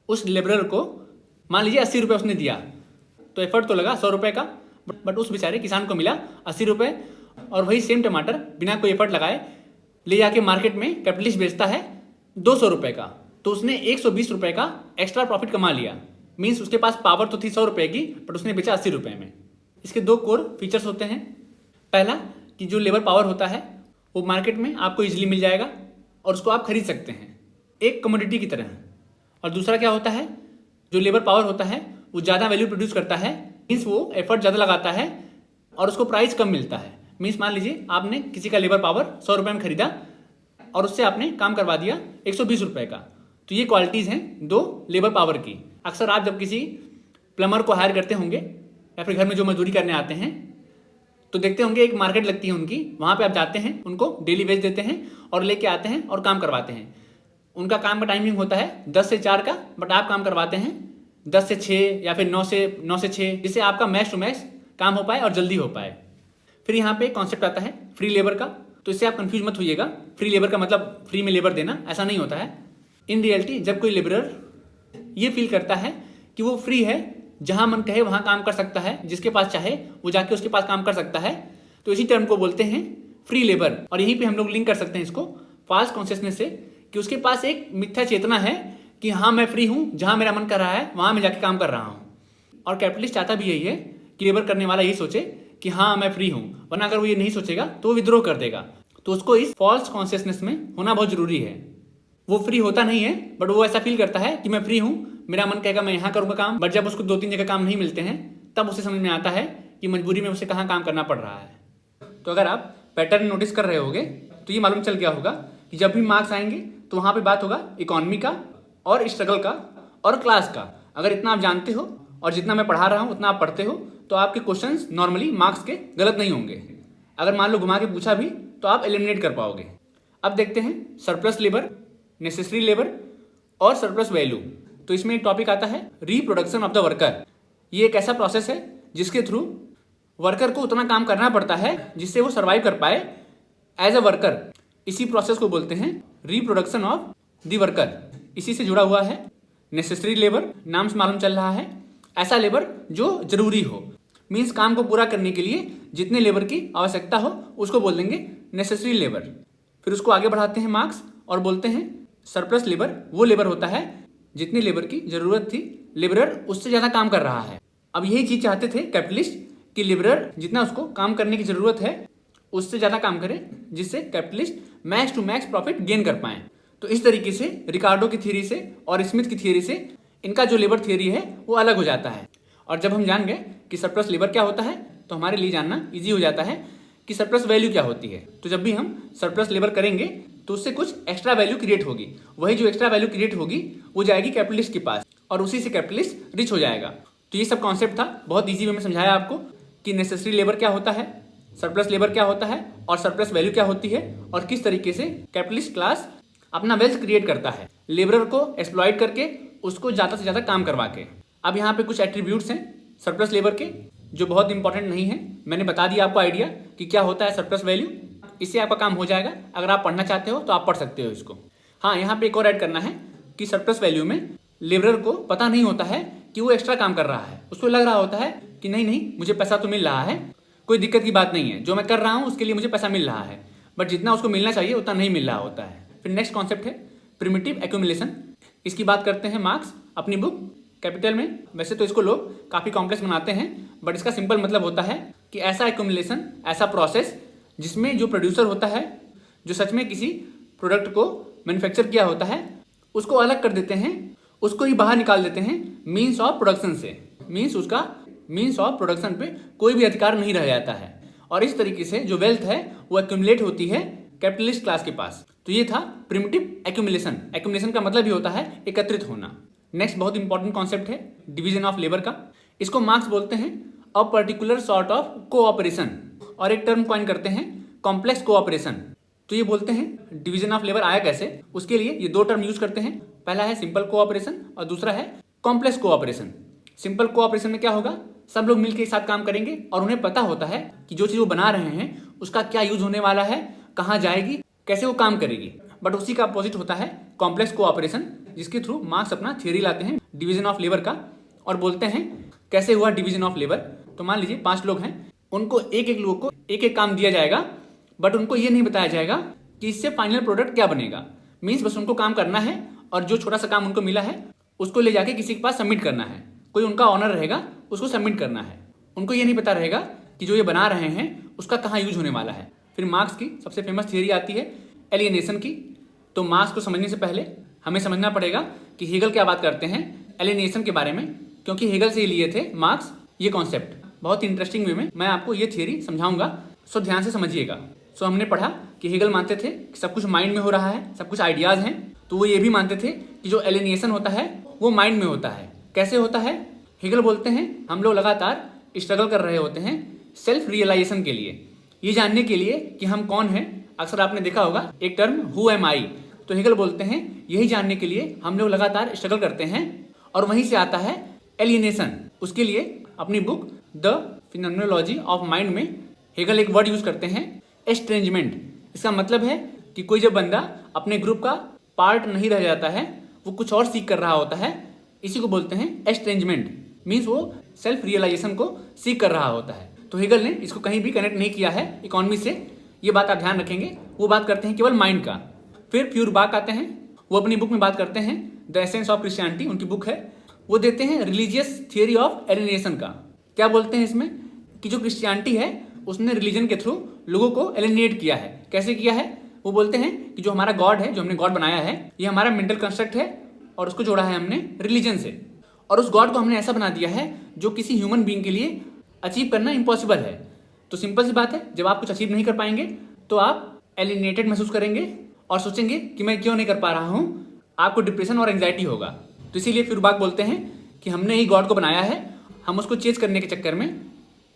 उस लेबरर को। मान लीजिए 80 रुपये उसने दिया, तो एफर्ट तो लगा 100 रुपये का, बट उस बेचारे किसान को मिला 80 रुपये। और वही सेम टमाटर बिना कोई एफर्ट लगाए ले जाके मार्केट में कैपिटलिस्ट बेचता है 200 रुपये का। तो उसने 120 रुपये का एक्स्ट्रा प्रॉफिट कमा लिया। मीन्स उसके पास पावर तो थी 100 रुपये की, बट उसने बेचा 80 रुपये में। इसके दो कोर फीचर्स होते हैं। पहला कि जो लेबर पावर होता है वो मार्केट में आपको इजीली मिल जाएगा और उसको आप खरीद सकते हैं एक कमोडिटी की तरह। और दूसरा क्या होता है, जो लेबर पावर होता है वो ज़्यादा वैल्यू प्रोड्यूस करता है। मीन्स वो एफर्ट ज़्यादा लगाता है और उसको प्राइस कम मिलता है। मीन्स मान लीजिए आपने किसी का लेबर पावर 100 रुपये में खरीदा और उससे आपने काम करवा दिया 120 रुपये का। तो ये क्वालिटीज़ हैं दो लेबर पावर की। अक्सर आप जब किसी प्लम्बर को हायर करते होंगे या फिर घर में जो मजदूरी करने आते हैं तो देखते होंगे एक मार्केट लगती है उनकी, वहाँ पे आप जाते हैं, उनको डेली वेज देते हैं और लेके आते हैं और काम करवाते हैं। उनका काम का टाइमिंग होता है 10 से 4 का, बट आप काम करवाते हैं 10 से 6 या फिर 9 से 6, जिससे आपका मैक्स टू मैक्स काम हो पाए और जल्दी हो पाए। फिर यहाँ पे कॉन्सेप्ट आता है फ्री लेबर का। तो इससे आप कंफ्यूज मत होइएगा, फ्री लेबर का मतलब फ्री में लेबर देना, ऐसा नहीं होता है। इन रियलिटी जब कोई लेबरर ये फील करता है कि वो फ्री है, जहां मन कहे वहां काम कर सकता है, जिसके पास चाहे वो जाके उसके पास काम कर सकता है, तो इसी टर्म को बोलते हैं फ्री लेबर। और यहीं पे हम लोग लिंक कर सकते हैं इसको फॉल्स कॉन्शियसनेस से, कि उसके पास एक मिथ्या चेतना है कि हाँ मैं फ्री हूँ, जहां मेरा मन कर रहा है वहां मैं जाके काम कर रहा हूँ। और कैपिटलिस्ट चाहता भी यही है कि लेबर करने वाला यही सोचे कि हाँ मैं फ्री हूँ, वरना अगर वो ये नहीं सोचेगा तो वो विद्रोह कर देगा। तो उसको इस फॉल्स कॉन्शियसनेस में होना बहुत जरूरी है। वो फ्री होता नहीं है, बट वो ऐसा फील करता है कि मैं फ्री हूँ, मेरा मन कहेगा मैं यहाँ करूँगा काम। बट जब उसको 2-3 जगह काम नहीं मिलते हैं तब उसे समझ में आता है कि मजबूरी में उसे कहाँ काम करना पड़ रहा है। तो अगर आप पैटर्न नोटिस कर रहे होगे तो ये मालूम चल गया होगा कि जब भी मार्क्स आएंगे तो वहाँ पे बात होगा इकोनॉमी का और स्ट्रगल का और क्लास का। अगर इतना आप जानते हो और जितना मैं पढ़ा रहा हूँ उतना आप पढ़ते हो तो आपके क्वेश्चंस नॉर्मली मार्क्स के गलत नहीं होंगे। अगर मान लो घुमा के पूछा भी तो आप एलिमिनेट कर पाओगे। अब देखते हैं सरप्लस लेबर, नेसेसरी लेबर और सरप्लस वैल्यू। तो इसमें एक टॉपिक आता है रिप्रोडक्शन ऑफ द वर्कर। ये एक ऐसा प्रोसेस है जिसके थ्रू वर्कर को उतना काम करना पड़ता है जिससे वो सर्वाइव कर पाए एज अ वर्कर। इसी प्रोसेस को बोलते हैं रिप्रोडक्शन ऑफ द वर्कर। इसी से जुड़ा हुआ है नेसेसरी लेबर। नाम से मालूम चल रहा है ऐसा लेबर जो जरूरी हो। मीन्स काम को पूरा करने के लिए जितने लेबर की आवश्यकता हो उसको बोल देंगे नेसेसरी लेबर। फिर उसको आगे बढ़ाते हैं मार्क्स और बोलते हैं सरप्लस लेबर वो लेबर होता है जितनी लेबर की जरूरत थी, लेबरर उससे ज़्यादा काम कर रहा है। अब यही चीज़ चाहते थे कैपिटलिस्ट कि लेबरर जितना उसको काम करने की ज़रूरत है उससे ज़्यादा काम करे, जिससे capitalist max to max profit gain कर पाएँ। तो इस तरीके से रिकार्डो की थ्योरी से और स्मिथ की थ्योरी से इनका जो लेबर थ्योरी है वो अलग हो जाता है। और जब हम जान गए कि सरप्लस लेबर क्या होता है तो हमारे लिए जानना ईजी हो जाता है कि सरप्लस वैल्यू क्या होती है। तो जब भी हम सरप्लस लेबर करेंगे तो उससे कुछ एक्स्ट्रा वैल्यू क्रिएट होगी। वही जो एक्स्ट्रा वैल्यू क्रिएट होगी वो जाएगी कैपिटलिस्ट के पास और उसी से कैपिटलिस्ट रिच हो जाएगा। तो ये सब कॉन्सेप्ट था, बहुत ईजी वे में समझाया आपको कि नेसेसरी लेबर क्या होता है, सरप्लस लेबर क्या होता है और सरप्लस वैल्यू क्या होती है और किस तरीके से कैपिटलिस्ट क्लास अपना वेल्थ क्रिएट करता है लेबरर को एक्सप्लॉइट करके, उसको ज़्यादा से ज़्यादा काम करवा के। अब यहाँ पे कुछ एट्रीब्यूट्स हैं सरप्लस लेबर के जो बहुत इंपॉर्टेंट नहीं है। मैंने बता दिया आपको आइडिया कि क्या होता है सरप्लस वैल्यू। इससे आपका काम हो जाएगा। अगर आप पढ़ना चाहते हो तो आप पढ़ सकते हो इसको। हाँ, यहाँ पे एक और ऐड करना है कि सरप्लस वैल्यू में लेबरर को पता नहीं होता है कि वो एक्स्ट्रा काम कर रहा है। उसको लग रहा होता है कि नहीं मुझे पैसा तो मिल रहा है, कोई दिक्कत की बात नहीं है, जो मैं कर रहा हूँ उसके लिए मुझे पैसा मिल रहा है, बट जितना उसको मिलना चाहिए उतना नहीं मिल रहा होता है। फिर नेक्स्ट कॉन्सेप्ट है प्रिमिटिव एक्यूमुलेशन। इसकी बात करते हैं मार्क्स अपनी बुक कैपिटल में। वैसे तो इसको लोग काफ़ी कॉम्प्लेक्स बनाते हैं, बट इसका सिंपल मतलब होता है कि ऐसा एक्यूमुलेशन, ऐसा प्रोसेस जिसमें जो प्रोड्यूसर होता है, जो सच में किसी प्रोडक्ट को मैन्युफैक्चर किया होता है, उसको अलग कर देते हैं, उसको ही बाहर निकाल देते हैं मीन्स ऑफ प्रोडक्शन से। मीन्स उसका मीन्स ऑफ प्रोडक्शन पे कोई भी अधिकार नहीं रह जाता है और इस तरीके से जो वेल्थ है वो एक्यूमुलेट होती है कैपिटलिस्ट क्लास के पास। तो ये था प्रिमिटिव एक्यूमुलेशन। एक्यूमुलेशन का मतलब ही होता है एकत्रित होना। नेक्स्ट बहुत इंपॉर्टेंट कॉन्सेप्ट है डिवीजन ऑफ लेबर का। इसको मार्क्स बोलते हैं a particular sort of cooperation, और एक टर्म कॉइन करते हैं कॉम्प्लेक्स कोऑपरेशन। तो ये बोलते हैं डिवीजन ऑफ लेबर आया कैसे, उसके लिए ये दो टर्म यूज करते हैं। पहला है सिंपल कोऑपरेशन और दूसरा है कॉम्प्लेक्स कोऑपरेशन। सिंपल कोऑपरेशन में क्या होगा, सब लोग मिलकर एक साथ काम करेंगे और उन्हें पता होता है कि जो चीज़ वो बना रहे हैं उसका क्या यूज होने वाला है, कहाँ जाएगी, कैसे वो काम करेगी। बट उसी का अपोजिट होता है कॉम्प्लेक्स कोऑपरेशन, जिसके थ्रू मार्क्स अपना थ्योरी लाते हैं डिवीजन ऑफ लेबर का और बोलते हैं कैसे हुआ डिवीजन ऑफ लेबर। तो मान लीजिए 5 लोग हैं, उनको एक एक लोग को एक एक काम दिया जाएगा, बट उनको ये नहीं बताया जाएगा कि इससे फाइनल प्रोडक्ट क्या बनेगा। मीन्स बस उनको काम करना है और जो छोटा सा काम उनको मिला है उसको ले जाके किसी के पास सबमिट करना है। कोई उनका ऑनर रहेगा, उसको सबमिट करना है। उनको ये नहीं पता रहेगा कि जो ये बना रहे हैं उसका कहाँ यूज होने वाला है। फिर मार्क्स की सबसे फेमस थियरी आती है एलियनेशन की। तो मार्क्स को समझने से पहले हमें समझना पड़ेगा कि हेगल क्या बात करते हैं एलियनेशन के बारे में, क्योंकि हेगल से ही लिए थे मार्क्स ये कॉन्सेप्ट। बहुत ही इंटरेस्टिंग वे में मैं आपको ये थियरी समझाऊंगा, सो ध्यान से समझिएगा। सो हमने पढ़ा कि हेगल मानते थे कि सब कुछ माइंड में हो रहा है, सब कुछ आइडियाज हैं। तो वो ये भी मानते थे कि जो एलियनेशन होता है वो माइंड में होता है। कैसे होता है, हेगल बोलते हैं हम लोग लगातार स्ट्रगल कर रहे होते हैं सेल्फ रियलाइजेशन के लिए, ये जानने के लिए कि हम कौन हैं। अक्सर आपने देखा होगा एक टर्म हु एम आई। तो हेगल बोलते हैं यही जानने के लिए हम लोग लगातार स्ट्रगल करते हैं और वहीं से आता है एलियनेशन। उसके लिए अपनी book the phenomenology of mind में हेगल एक वर्ड यूज करते हैं एस्ट्रेंजमेंट। इसका मतलब है कि कोई जब बंदा अपने ग्रुप का पार्ट नहीं रह जाता है, वो कुछ और सीख कर रहा होता है, इसी को बोलते हैं एस्ट्रेंजमेंट। मीन्स वो सेल्फ रियलाइजेशन को सीख कर रहा होता है। तो हेगल ने इसको कहीं भी कनेक्ट नहीं किया है इकोनॉमी से, ये बात आप ध्यान रखेंगे। वो बात करते हैं केवल माइंड का। फिर फ्यूरबाख आते हैं, वो अपनी बुक में बात करते हैं द एसेंस ऑफ क्रिश्चियनिटी, उनकी बुक है। वो देते हैं रिलीजियस थियरी ऑफ एलियनेशन का। क्या बोलते हैं इसमें कि जो क्रिश्चियनिटी है उसने रिलीजन के थ्रू लोगों को एलिनेट किया है। कैसे किया है, वो बोलते हैं कि जो हमारा गॉड है, जो हमने गॉड बनाया है, ये हमारा मेंटल कंस्ट्रक्ट है और उसको जोड़ा है हमने रिलीजन से। और उस गॉड को हमने ऐसा बना दिया है जो किसी ह्यूमन बीइंग के लिए अचीव करना इम्पॉसिबल है। तो सिंपल सी बात है, जब आप कुछ अचीव नहीं कर पाएंगे तो आप एलिनेटेड महसूस करेंगे और सोचेंगे कि मैं क्यों नहीं कर पा रहा हूँ, आपको डिप्रेशन और एंग्जाइटी होगा। तो इसीलिए फ्यूरबाख बोलते हैं कि हमने ही गॉड को बनाया है, हम उसको चेज करने के चक्कर में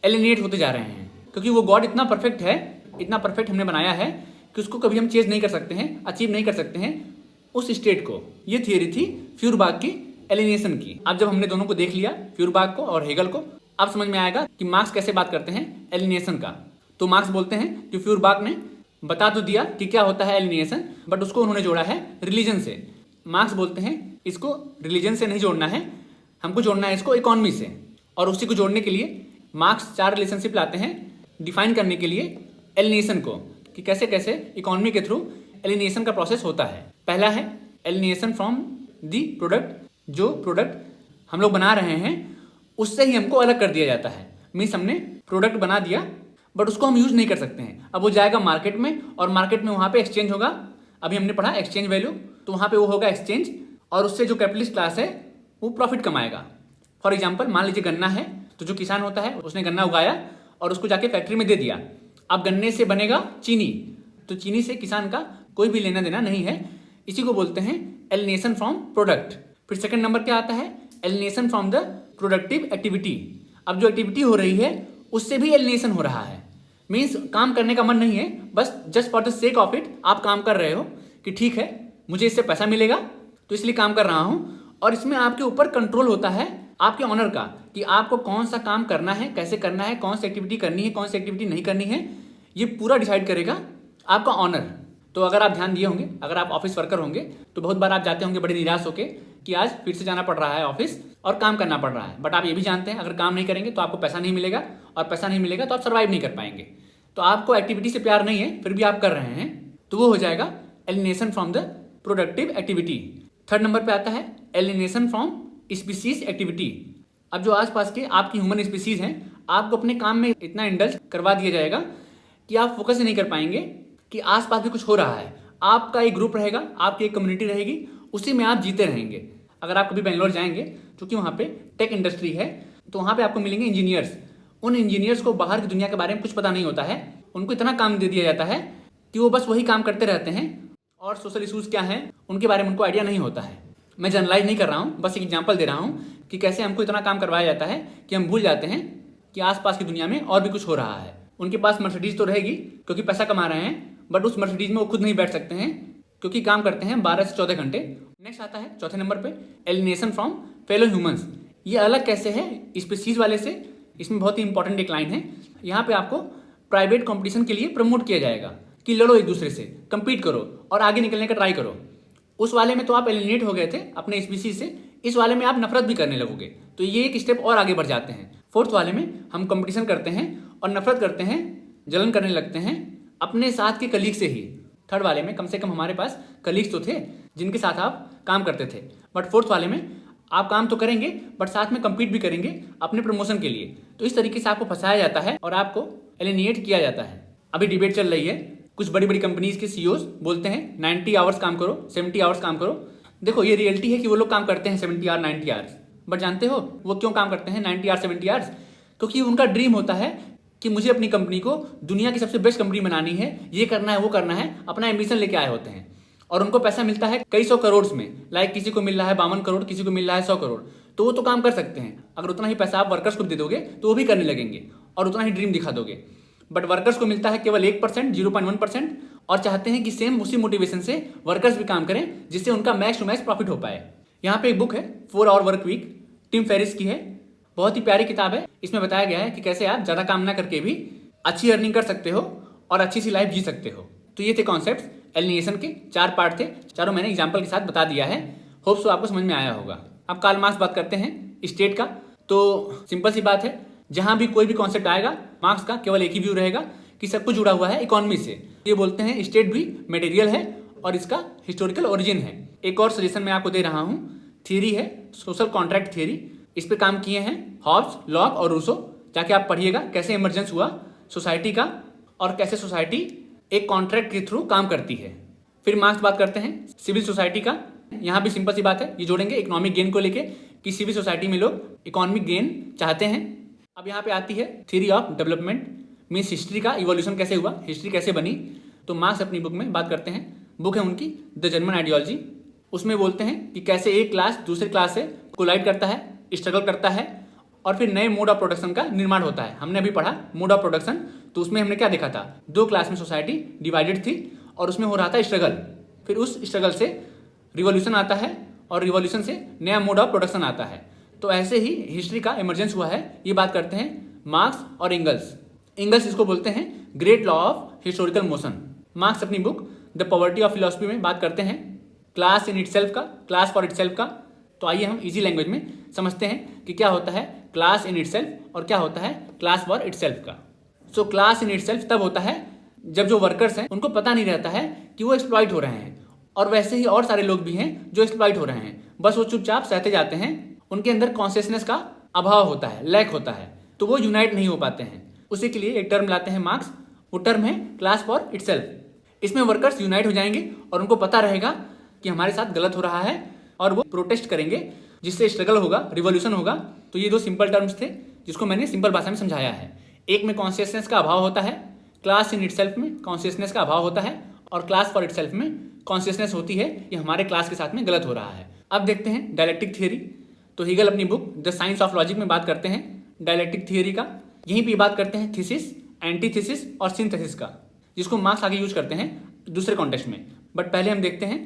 एलिनेट होते जा रहे हैं, क्योंकि वो गॉड इतना परफेक्ट है, इतना परफेक्ट हमने बनाया है कि उसको कभी हम चेज नहीं कर सकते हैं, अचीव नहीं कर सकते हैं उस स्टेट को। ये थियरी थी फ्यूरबाख की एलिनेशन की। अब जब हमने दोनों को देख लिया, फ्यूरबाख को और हेगल को, अब समझ में आएगा कि मार्क्स कैसे बात करते हैं एलिनेशन का। तो मार्क्स बोलते हैं कि फ्यूरबाख ने बता तो दिया कि क्या होता है एलिनेशन, बट उसको उन्होंने जोड़ा है रिलीजन से। मार्क्स बोलते हैं इसको रिलीजन से नहीं जोड़ना है, हमको जोड़ना है इसको इकोनॉमी से। और उसी को जोड़ने के लिए मार्क्स 4 रिलेशनशिप लाते हैं डिफाइन करने के लिए एलिनेशन को, कि कैसे कैसे इकोनॉमी के थ्रू एलिनेशन का प्रोसेस होता है। पहला है एलिनेशन फ्रॉम दी प्रोडक्ट, जो प्रोडक्ट हम लोग बना रहे हैं उससे ही हमको अलग कर दिया जाता है। मीन्स हमने प्रोडक्ट बना दिया बट उसको हम यूज नहीं कर सकते हैं। अब वो जाएगा मार्केट में और मार्केट में वहाँ पे एक्सचेंज होगा। अभी हमने पढ़ा एक्सचेंज वैल्यू, तो वहाँ पे वो होगा एक्सचेंज और उससे जो कैपिटलिस्ट क्लास है वो प्रॉफिट कमाएगा। फॉर एग्जाम्पल मान लीजिए गन्ना है, तो जो किसान होता है उसने गन्ना उगाया और उसको जाके फैक्ट्री में दे दिया। अब गन्ने से बनेगा चीनी, तो चीनी से किसान का कोई भी लेना देना नहीं है। इसी को बोलते हैं एलिनेशन फ्रॉम प्रोडक्ट। फिर सेकंड नंबर क्या आता है, alienation from the productive activity. अब जो एक्टिविटी हो रही है उससे भी एलिनेशन हो रहा है। मीन्स काम करने का मन नहीं है, बस just for the sake of it आप काम कर रहे हो कि ठीक है मुझे इससे पैसा मिलेगा तो इसलिए काम कर रहा हूँ। और इसमें आपके ऊपर कंट्रोल होता है आपके ऑनर का कि आपको कौन सा काम करना है, कैसे करना है, कौन सी एक्टिविटी करनी है, कौन सी एक्टिविटी नहीं करनी है, ये पूरा डिसाइड करेगा आपका ऑनर। तो अगर आप ध्यान दिए होंगे, अगर आप ऑफिस वर्कर होंगे तो बहुत बार आप जाते होंगे बड़े निराश होके कि आज फिर से जाना पड़ रहा है ऑफिस और काम करना पड़ रहा है। बट आप ये भी जानते हैं अगर काम नहीं करेंगे तो आपको पैसा नहीं मिलेगा और पैसा नहीं मिलेगा तो आप सर्वाइव नहीं कर पाएंगे। तो आपको एक्टिविटी से प्यार नहीं है फिर भी आप कर रहे हैं, तो वो हो जाएगा alienation from the productive activity. Third number पे आता है एलिनेशन फ्रॉम स्पीसीज एक्टिविटी। अब जो आसपास के आपकी ह्यूमन स्पीसीज हैं आपको अपने काम में इतना इंडल्ज करवा दिया जाएगा कि आप फोकस ही नहीं कर पाएंगे कि आसपास भी कुछ हो रहा है। आपका एक ग्रुप रहेगा, आपकी एक कम्युनिटी रहेगी, उसी में आप जीते रहेंगे। अगर आप कभी बेंगलोर जाएंगे, क्योंकि वहाँ पे टेक इंडस्ट्री है, तो वहाँ पे आपको मिलेंगे इंजीनियर्स। उन इंजीनियर्स को बाहर की दुनिया के बारे में कुछ पता नहीं होता है, उनको इतना काम दे दिया जाता है कि वो बस वही काम करते रहते हैं और सोशल इशूज़ क्या हैं उनके बारे में उनको आइडिया नहीं होता है। मैं जनरलाइज नहीं कर रहा हूँ, बस एक एग्जाम्पल दे रहा हूँ कि कैसे हमको इतना काम करवाया जाता है कि हम भूल जाते हैं कि आसपास की दुनिया में और भी कुछ हो रहा है। उनके पास मर्सिडीज तो रहेगी क्योंकि पैसा कमा रहे हैं, बट उस मर्सिडीज में वो खुद नहीं बैठ सकते हैं क्योंकि काम करते हैं 12 से 14 घंटे नेक्स्ट आता है चौथे नंबर पे एलिनेशन फ्रॉम फेलो ह्यूमंस। ये अलग कैसे है स्पीसीज वाले से, इसमें बहुत ही इंपॉर्टेंट एक लाइन है। यहाँ पे आपको प्राइवेट कंपटीशन के लिए प्रमोट किया जाएगा कि लड़ो एक दूसरे से, compete करो और आगे निकलने का ट्राई करो। उस वाले में तो आप एलिनेट हो गए थे अपने स्पीसीज से, इस वाले में आप नफरत भी करने लगोगे, तो ये एक स्टेप और आगे बढ़ जाते हैं। फोर्थ वाले में हम कंपटीशन करते हैं और नफरत करते हैं, जलन करने लगते हैं अपने साथ के कलीग से ही। थर्ड वाले में कम से कम हमारे पास कलीग्स तो थे जिनके साथ आप काम करते थे, बट फोर्थ वाले में आप काम तो करेंगे बट साथ में compete भी करेंगे अपने प्रमोशन के लिए। तो इस तरीके से आपको फंसाया जाता है और आपको एलिनेट किया जाता है। अभी डिबेट चल रही है, कुछ बड़ी बड़ी कंपनीज के सीईओज बोलते हैं 90 आवर्स काम करो, 70 आवर्स काम करो। देखो ये रियलिटी है कि वो लोग काम करते हैं 70 आवर 90 आवर्स, बट जानते हो वो क्यों काम करते हैं 90 आवर्स 70 आवर्स? क्योंकि उनका ड्रीम होता है कि मुझे अपनी कंपनी को दुनिया की सबसे बेस्ट कंपनी बनानी है, ये करना है वो करना है, अपना एम्बिशन लेके आए होते हैं और उनको पैसा मिलता है कई सौ करोड़ में। लाइक किसी को मिल रहा है 52 करोड़, किसी को मिल रहा है 100 करोड़, तो वो तो काम कर सकते हैं। अगर उतना ही पैसा आप वर्कर्स को दे दोगे तो वो भी करने लगेंगे और उतना ही ड्रीम दिखा दोगे। बट वर्कर्स को मिलता है केवल 1%, 0.1%, और चाहते हैं कि सेम उसी मोटिवेशन से वर्कर्स भी काम करें जिससे उनका मैक्स टू मैक्स प्रॉफिट हो पाए। यहाँ पे एक बुक है 4 hour work week, Tim Ferriss की है, बहुत ही प्यारी किताब है। इसमें बताया गया है कि कैसे आप ज्यादा काम ना करके भी अच्छी अर्निंग कर सकते हो और अच्छी सी लाइफ जी सकते हो। तो ये थे कॉन्सेप्ट एलिनेशन के, 4 पार्ट थे, चारों मैंने एग्जाम्पल के साथ बता दिया है। होप सो आपको समझ में आया होगा। अब कार्ल मार्क्स बात करते हैं स्टेट का, तो सिंपल सी बात है, जहां भी कोई भी कॉन्सेप्ट आएगा मार्क्स का केवल एक ही व्यू रहेगा कि सब कुछ जुड़ा हुआ है इकोनॉमी से। ये बोलते हैं स्टेट भी मटेरियल है और इसका हिस्टोरिकल ओरिजिन है। एक और सजेशन मैं आपको दे रहा हूँ, थियरी है सोशल कॉन्ट्रैक्ट थियरी, इस पे काम किए हैं हॉब्स, लॉक और रूसो। जाके आप पढ़िएगा कैसे इमरजेंस हुआ सोसाइटी का और कैसे सोसाइटी एक कॉन्ट्रैक्ट के थ्रू काम करती है। फिर मार्क्स बात करते हैं सिविल सोसाइटी का। यहाँ भी सिंपल सी बात है, ये जोड़ेंगे इकोनॉमिक गेन को लेके कि सिविल सोसाइटी में लोग इकोनॉमिक गेन चाहते हैं। अब यहाँ पे आती है theory of development, means history का इवोल्यूशन कैसे हुआ, हिस्ट्री कैसे बनी। तो मार्क्स अपनी बुक में बात करते हैं, बुक है उनकी द जर्मन आइडियोलॉजी। उसमें बोलते हैं कि कैसे एक क्लास दूसरे क्लास से कोलाइड करता है, स्ट्रगल करता है और फिर नए मोड ऑफ प्रोडक्शन का निर्माण होता है। हमने अभी पढ़ा मोड ऑफ प्रोडक्शन, तो उसमें हमने क्या देखा था, 2 क्लास में सोसाइटी डिवाइडेड थी और उसमें हो रहा था स्ट्रगल। फिर उस स्ट्रगल से रिवॉल्यूशन आता है और रिवॉल्यूशन से नया मोड ऑफ प्रोडक्शन आता है। तो ऐसे ही हिस्ट्री का इमरजेंस हुआ है, ये बात करते हैं मार्क्स और एंगल्स। एंगल्स इसको बोलते हैं great law of historical motion. Marx अपनी book the poverty of philosophy में बात करते हैं क्लास इन इटसेल्फ का, क्लास फॉर इटसेल्फ का। तो आइए हम इजी लैंग्वेज में समझते हैं कि क्या होता है क्लास इन इटसेल्फ और क्या होता है क्लास फॉर इटसेल्फ का। सो क्लास इन इटसेल्फ तब होता है जब जो वर्कर्स हैं उनको पता नहीं रहता है कि वो एक्सप्लॉइट हो रहे हैं, और वैसे ही और सारे लोग भी हैं जो एक्सप्लॉइट हो रहे हैं, बस वो चुपचाप सहते जाते हैं। उनके अंदर कॉन्शियसनेस का अभाव होता है, लैक होता है, तो वो यूनाइट नहीं हो पाते हैं। उसी के लिए एक टर्म लाते हैं मार्क्स, वो टर्म है क्लास फॉर इटसेल्फ। इसमें वर्कर्स यूनाइट हो जाएंगे और उनको पता रहेगा कि हमारे साथ गलत हो रहा है और वो प्रोटेस्ट करेंगे, जिससे स्ट्रगल होगा, रिवॉल्यूशन होगा। तो ये 2 सिंपल टर्म्स थे जिसको मैंने सिंपल भाषा में समझाया है। एक में कॉन्शियसनेस का अभाव होता है, क्लास इन इटसेल्फ में कॉन्शियसनेस का अभाव होता है, और क्लास फॉर इटसेल्फ में कॉन्शियसनेस होती है कि हमारे क्लास के साथ में गलत हो रहा है। अब देखते हैं डायलेक्टिक थियरी। तो हीगल अपनी book the science of logic में बात करते हैं डायलेक्टिक थियरी का। यहीं पे बात करते हैं थीसिस, एंटीथीसिस और सिंथेसिस का, जिसको मार्क्स आगे यूज करते हैं दूसरे कॉन्टेक्स्ट में। बट पहले हम देखते हैं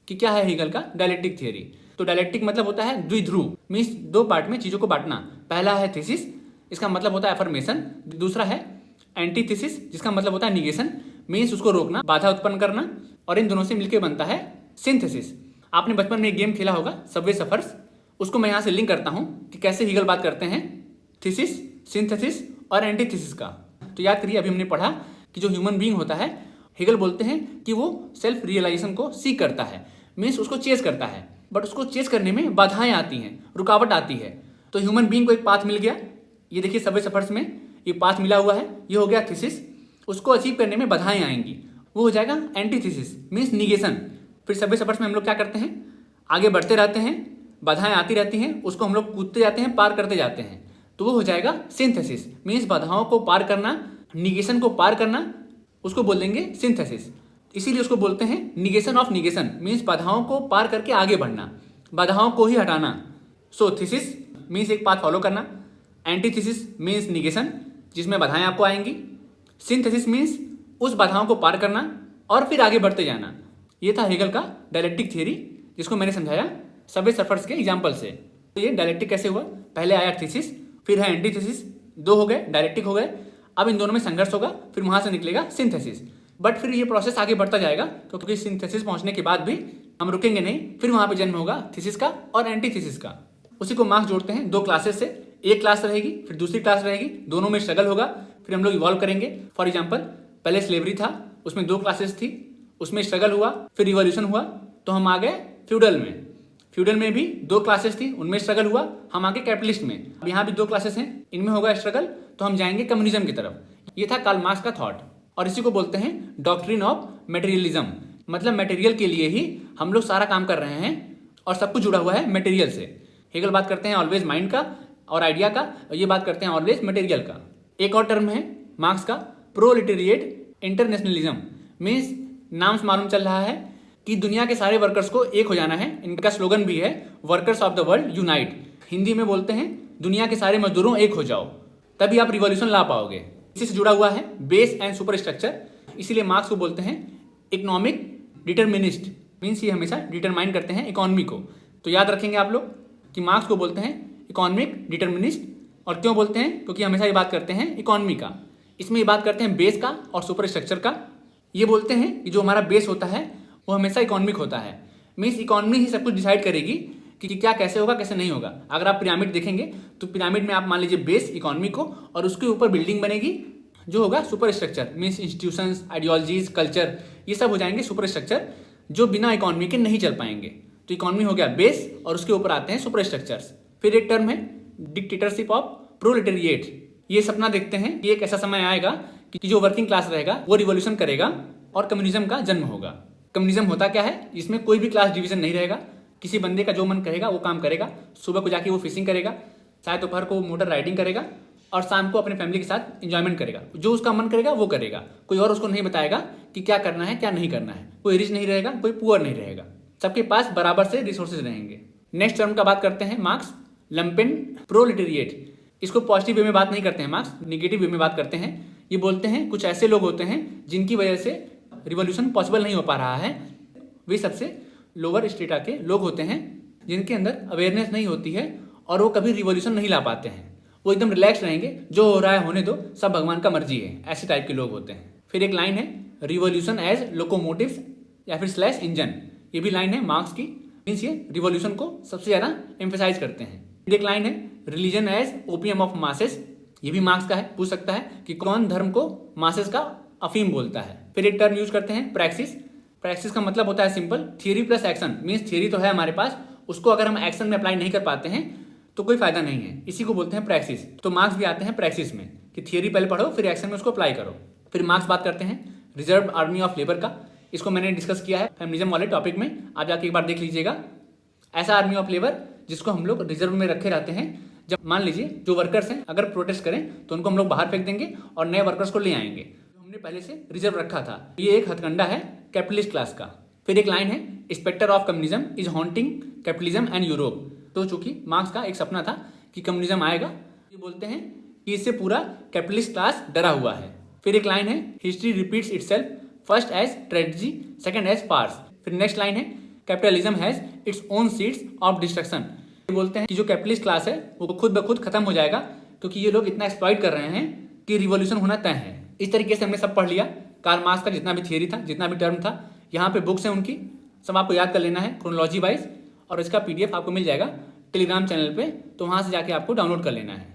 कि क्या है हीगल का डायलेक्टिक थियरी। तो डायलेक्टिक मतलब होता है द्विध्रुव, मीन्स 2 पार्ट में चीजों को बांटना। पहला है थीसिस, इसका मतलब होता है अफर्मेशन। दूसरा है एंटीथीसिस, जिसका मतलब होता है निगेशन, मीन्स उसको रोकना, बाधा उत्पन्न करना। और इन दोनों से मिलकर बनता है सिंथेसिस। आपने बचपन में एक गेम खेला होगा सबवे सफर्स, उसको मैं यहाँ से लिंक करता हूँ कि कैसे हीगल बात करते हैं थीसिस, सिंथेसिस और एंटीथीसिस का। तो याद करिए अभी हमने पढ़ा कि जो ह्यूमन बीइंग होता है, हीगल बोलते हैं कि वो सेल्फ रियलाइजेशन को सीख करता है, मीन्स उसको चेस करता है, बट उसको चेस करने में बाधाएं आती हैं, रुकावट आती है। तो ह्यूमन बीइंग को एक पाथ मिल गया, ये देखिए सबवे सफर्स में ये पाथ मिला हुआ है, ये हो गया थीसिस। उसको अचीव करने में बाधाएं आएंगी, वो हो जाएगा एंटीथीसिस, मीन्स निगेशन। फिर सबवे सफर्स में हम लोग क्या करते हैं, आगे बढ़ते रहते हैं, बाधाएं आती रहती हैं, उसको हम लोग कूदते जाते हैं, पार करते जाते हैं, तो वो हो जाएगा सिंथेसिस, मीन्स बाधाओं को पार करना, निगेशन को पार करना, उसको बोल देंगे सिंथेसिस। इसीलिए उसको बोलते हैं निगेशन ऑफ निगेशन, मीन्स बाधाओं को पार करके आगे बढ़ना, बाधाओं को ही हटाना। सो थीसिस मीन्स एक पाथ फॉलो करना, एंटीथीसिस मीन्स निगेशन जिसमें बाधाएं आपको आएंगी, सिंथेसिस मीन्स उस बाधाओं को पार करना और फिर आगे बढ़ते जाना। ये था हीगल का डायलेक्टिक थियरी, जिसको मैंने समझाया सबवे सर्फर्स के एग्जाम्पल से। तो ये डायलेक्टिक कैसे हुआ, पहले आया थीसिस, फिर है एंटीथेसिस, दो हो गए, डायलेक्टिक हो गए। अब इन दोनों में संघर्ष होगा, फिर वहां से निकलेगा सिंथेसिस। बट फिर ये प्रोसेस आगे बढ़ता जाएगा, क्योंकि सिंथेसिस पहुंचने के बाद भी हम रुकेंगे नहीं, फिर वहां पे जन्म होगा थीसिस का और एंटीथेसिस का। उसी को मार्क्स जोड़ते हैं दो क्लासेस से, एक क्लास रहेगी फिर दूसरी क्लास रहेगी, दोनों में स्ट्रगल होगा, फिर हम लोग इवॉल्व करेंगे। फॉर एग्जाम्पल पहले स्लेवरी था, उसमें दो क्लासेस थी, उसमें स्ट्रगल हुआ, फिर रिवॉल्यूशन हुआ, तो हम आ गए फ्यूडल में। फ्यूडल में भी दो क्लासेस थी, उनमें स्ट्रगल हुआ, हम आगे कैपिटलिस्ट में। अब यहाँ भी दो क्लासेस हैं, इनमें होगा स्ट्रगल, तो हम जाएंगे कम्युनिज्म की तरफ। ये था कार्ल मार्क्स का थॉट, और इसी को बोलते हैं डॉक्ट्रिन ऑफ मटेरियलिज्म। मतलब मटेरियल के लिए ही हम लोग सारा काम कर रहे हैं और सब कुछ जुड़ा हुआ है मटेरियल से। हेगल बात करते हैं ऑलवेज माइंड का और आइडिया का, और ये बात करते हैं ऑलवेज मटेरियल का। एक और टर्म है मार्क्स का प्रोलेटेरिएट इंटरनेशनलिज्म। मीन्स नाम से मालूम चल रहा है कि दुनिया के सारे वर्कर्स को एक हो जाना है। इनका स्लोगन भी है workers of the world unite. Hindi में बोलते हैं दुनिया के सारे मजदूरों एक हो जाओ, तभी आप रिवॉल्यूशन ला पाओगे। इसी से जुड़ा हुआ है बेस एंड सुपर स्ट्रक्चर, इसीलिए मार्क्स को बोलते हैं इकोनॉमिक डिटर्मिनिस्ट। मीन्स ये हमेशा डिटरमाइन करते हैं इकोनॉमी को। तो याद रखेंगे आप लोग कि मार्क्स को बोलते हैं इकोनॉमिक डिटर्मिनिस्ट। और क्यों बोलते हैं, क्योंकि हमेशा ये बात करते हैं इकोनॉमी का। इसमें ये बात करते हैं बेस का और सुपर स्ट्रक्चर का। ये बोलते हैं कि जो हमारा बेस होता है वो हमेशा इकोनॉमिक होता है। मीन्स इकोनॉमी ही सब कुछ डिसाइड करेगी कि क्या कैसे होगा कैसे नहीं होगा। अगर आप पिरामिड देखेंगे तो पिरामिड में आप मान लीजिए बेस इकोनॉमी को, और उसके ऊपर बिल्डिंग बनेगी जो होगा super structure. Means institutions, ideologies, culture, ये सब हो जाएंगे सुपर स्ट्रक्चर जो बिना इकोनॉमी के नहीं चल पाएंगे। तो इकोनॉमी हो गया बेस, और उसके ऊपर आते हैं सुपर स्ट्रक्चर्स। फिर एक टर्म है डिक्टेटरशिप ऑफ प्रोलेटेरिएट। ये सपना देखते हैं कि एक ऐसा समय आएगा कि जो वर्किंग क्लास रहेगा वो रिवॉल्यूशन करेगा और कम्युनिज्म का जन्म होगा। कम्युनिज्म होता क्या है, इसमें कोई भी क्लास डिवीजन नहीं रहेगा। किसी बंदे का जो मन करेगा वो काम करेगा। सुबह को जाके वो फिशिंग करेगा, शायद दोपहर को मोटर राइडिंग करेगा, और शाम को अपने फैमिली के साथ एंजॉयमेंट करेगा। जो उसका मन करेगा वो करेगा, कोई और उसको नहीं बताएगा कि क्या करना है क्या नहीं करना है। कोई रिच नहीं रहेगा, कोई पुअर नहीं रहेगा, सबके पास बराबर से रिसोर्सेज रहेंगे। नेक्स्ट टर्म का बात करते हैं मार्क्स लंपेन प्रोलेटेरिएट। इसको पॉजिटिव वे में बात नहीं करते हैं मार्क्स, निगेटिव वे में बात करते हैं। ये बोलते हैं कुछ ऐसे लोग होते हैं जिनकी वजह से रिवॉल्यूशन पॉसिबल नहीं हो पा रहा है। वे सबसे लोअर स्टेटा के लोग होते हैं जिनके अंदर अवेयरनेस नहीं होती है और वो कभी रिवॉल्यूशन नहीं ला पाते हैं। वो एकदम रिलैक्स रहेंगे, जो हो रहा है होने दो, सब भगवान का मर्जी है, ऐसे टाइप के लोग होते हैं। फिर एक लाइन है रिवॉल्यूशन एज लोकोमोटिव या फिर स्लैश इंजन। ये भी लाइन है मार्क्स की। मीन्स ये रिवॉल्यूशन को सबसे ज्यादा एम्फेसाइज करते हैं। फिर एक लाइन है religion as opium of masses. ये भी मार्क्स का है, पूछ सकता है कि कौन धर्म को मासेस का अफीम बोलता है। फिर एक टर्म यूज करते हैं प्रैक्सिस। प्रैक्टिस का मतलब होता है simple theory plus action. Means theory तो है हमारे पास, उसको अगर हम एक्शन में अप्लाई नहीं कर पाते हैं तो कोई फायदा नहीं है। इसी को बोलते हैं प्रैक्टिस। तो मार्क्स भी आते हैं प्रैक्टिस में कि थियरी पहले पढ़ो फिर एक्शन में उसको अप्लाई करो। फिर मार्क्स बात करते हैं रिजर्व आर्मी ऑफ लेबर का। इसको मैंने डिस्कस किया है फेमिनिज्म वाले टॉपिक में, आप जाके एक बार देख लीजिएगा। ऐसा आर्मी ऑफ लेबर जिसको हम लोग रिजर्व में रखे रहते हैं। जब मान लीजिए जो वर्कर्स हैं अगर प्रोटेस्ट करें तो उनको हम लोग बाहर फेंक देंगे और नए वर्कर्स को ले आएंगे जो हमने पहले से रिजर्व रखा था। ये एक हथकंडा है कैपिटलिस्ट क्लास का। फिर एक लाइन है spectre of communism is haunting capitalism and Europe. तो चूंकि मार्क्स का एक सपना था कि कम्युनिज्म आएगा, ये बोलते हैं कि इससे पूरा कैपिटलिस्ट क्लास डरा हुआ है। फिर एक लाइन है history repeats itself, first as tragedy, second as farce. फिर नेक्स्ट लाइन है capitalism has its own seeds of destruction. ये बोलते हैं कि जो कैपिटलिस्ट क्लास है वो खुद ब खुद खत्म हो जाएगा, क्योंकि ये लोग इतना एक्सप्लॉइट कर रहे हैं कि रिवॉल्यूशन होना तय है। इस तरीके से हमने सब पढ़ लिया। कार्ल मार्क्स का जितना भी थियरी था, जितना भी टर्म था, यहाँ पे बुक्स हैं उनकी, सब आपको याद कर लेना है क्रोनोलॉजी वाइज। और इसका PDF आपको मिल जाएगा टेलीग्राम चैनल पे, तो वहाँ से जाके आपको डाउनलोड कर लेना है।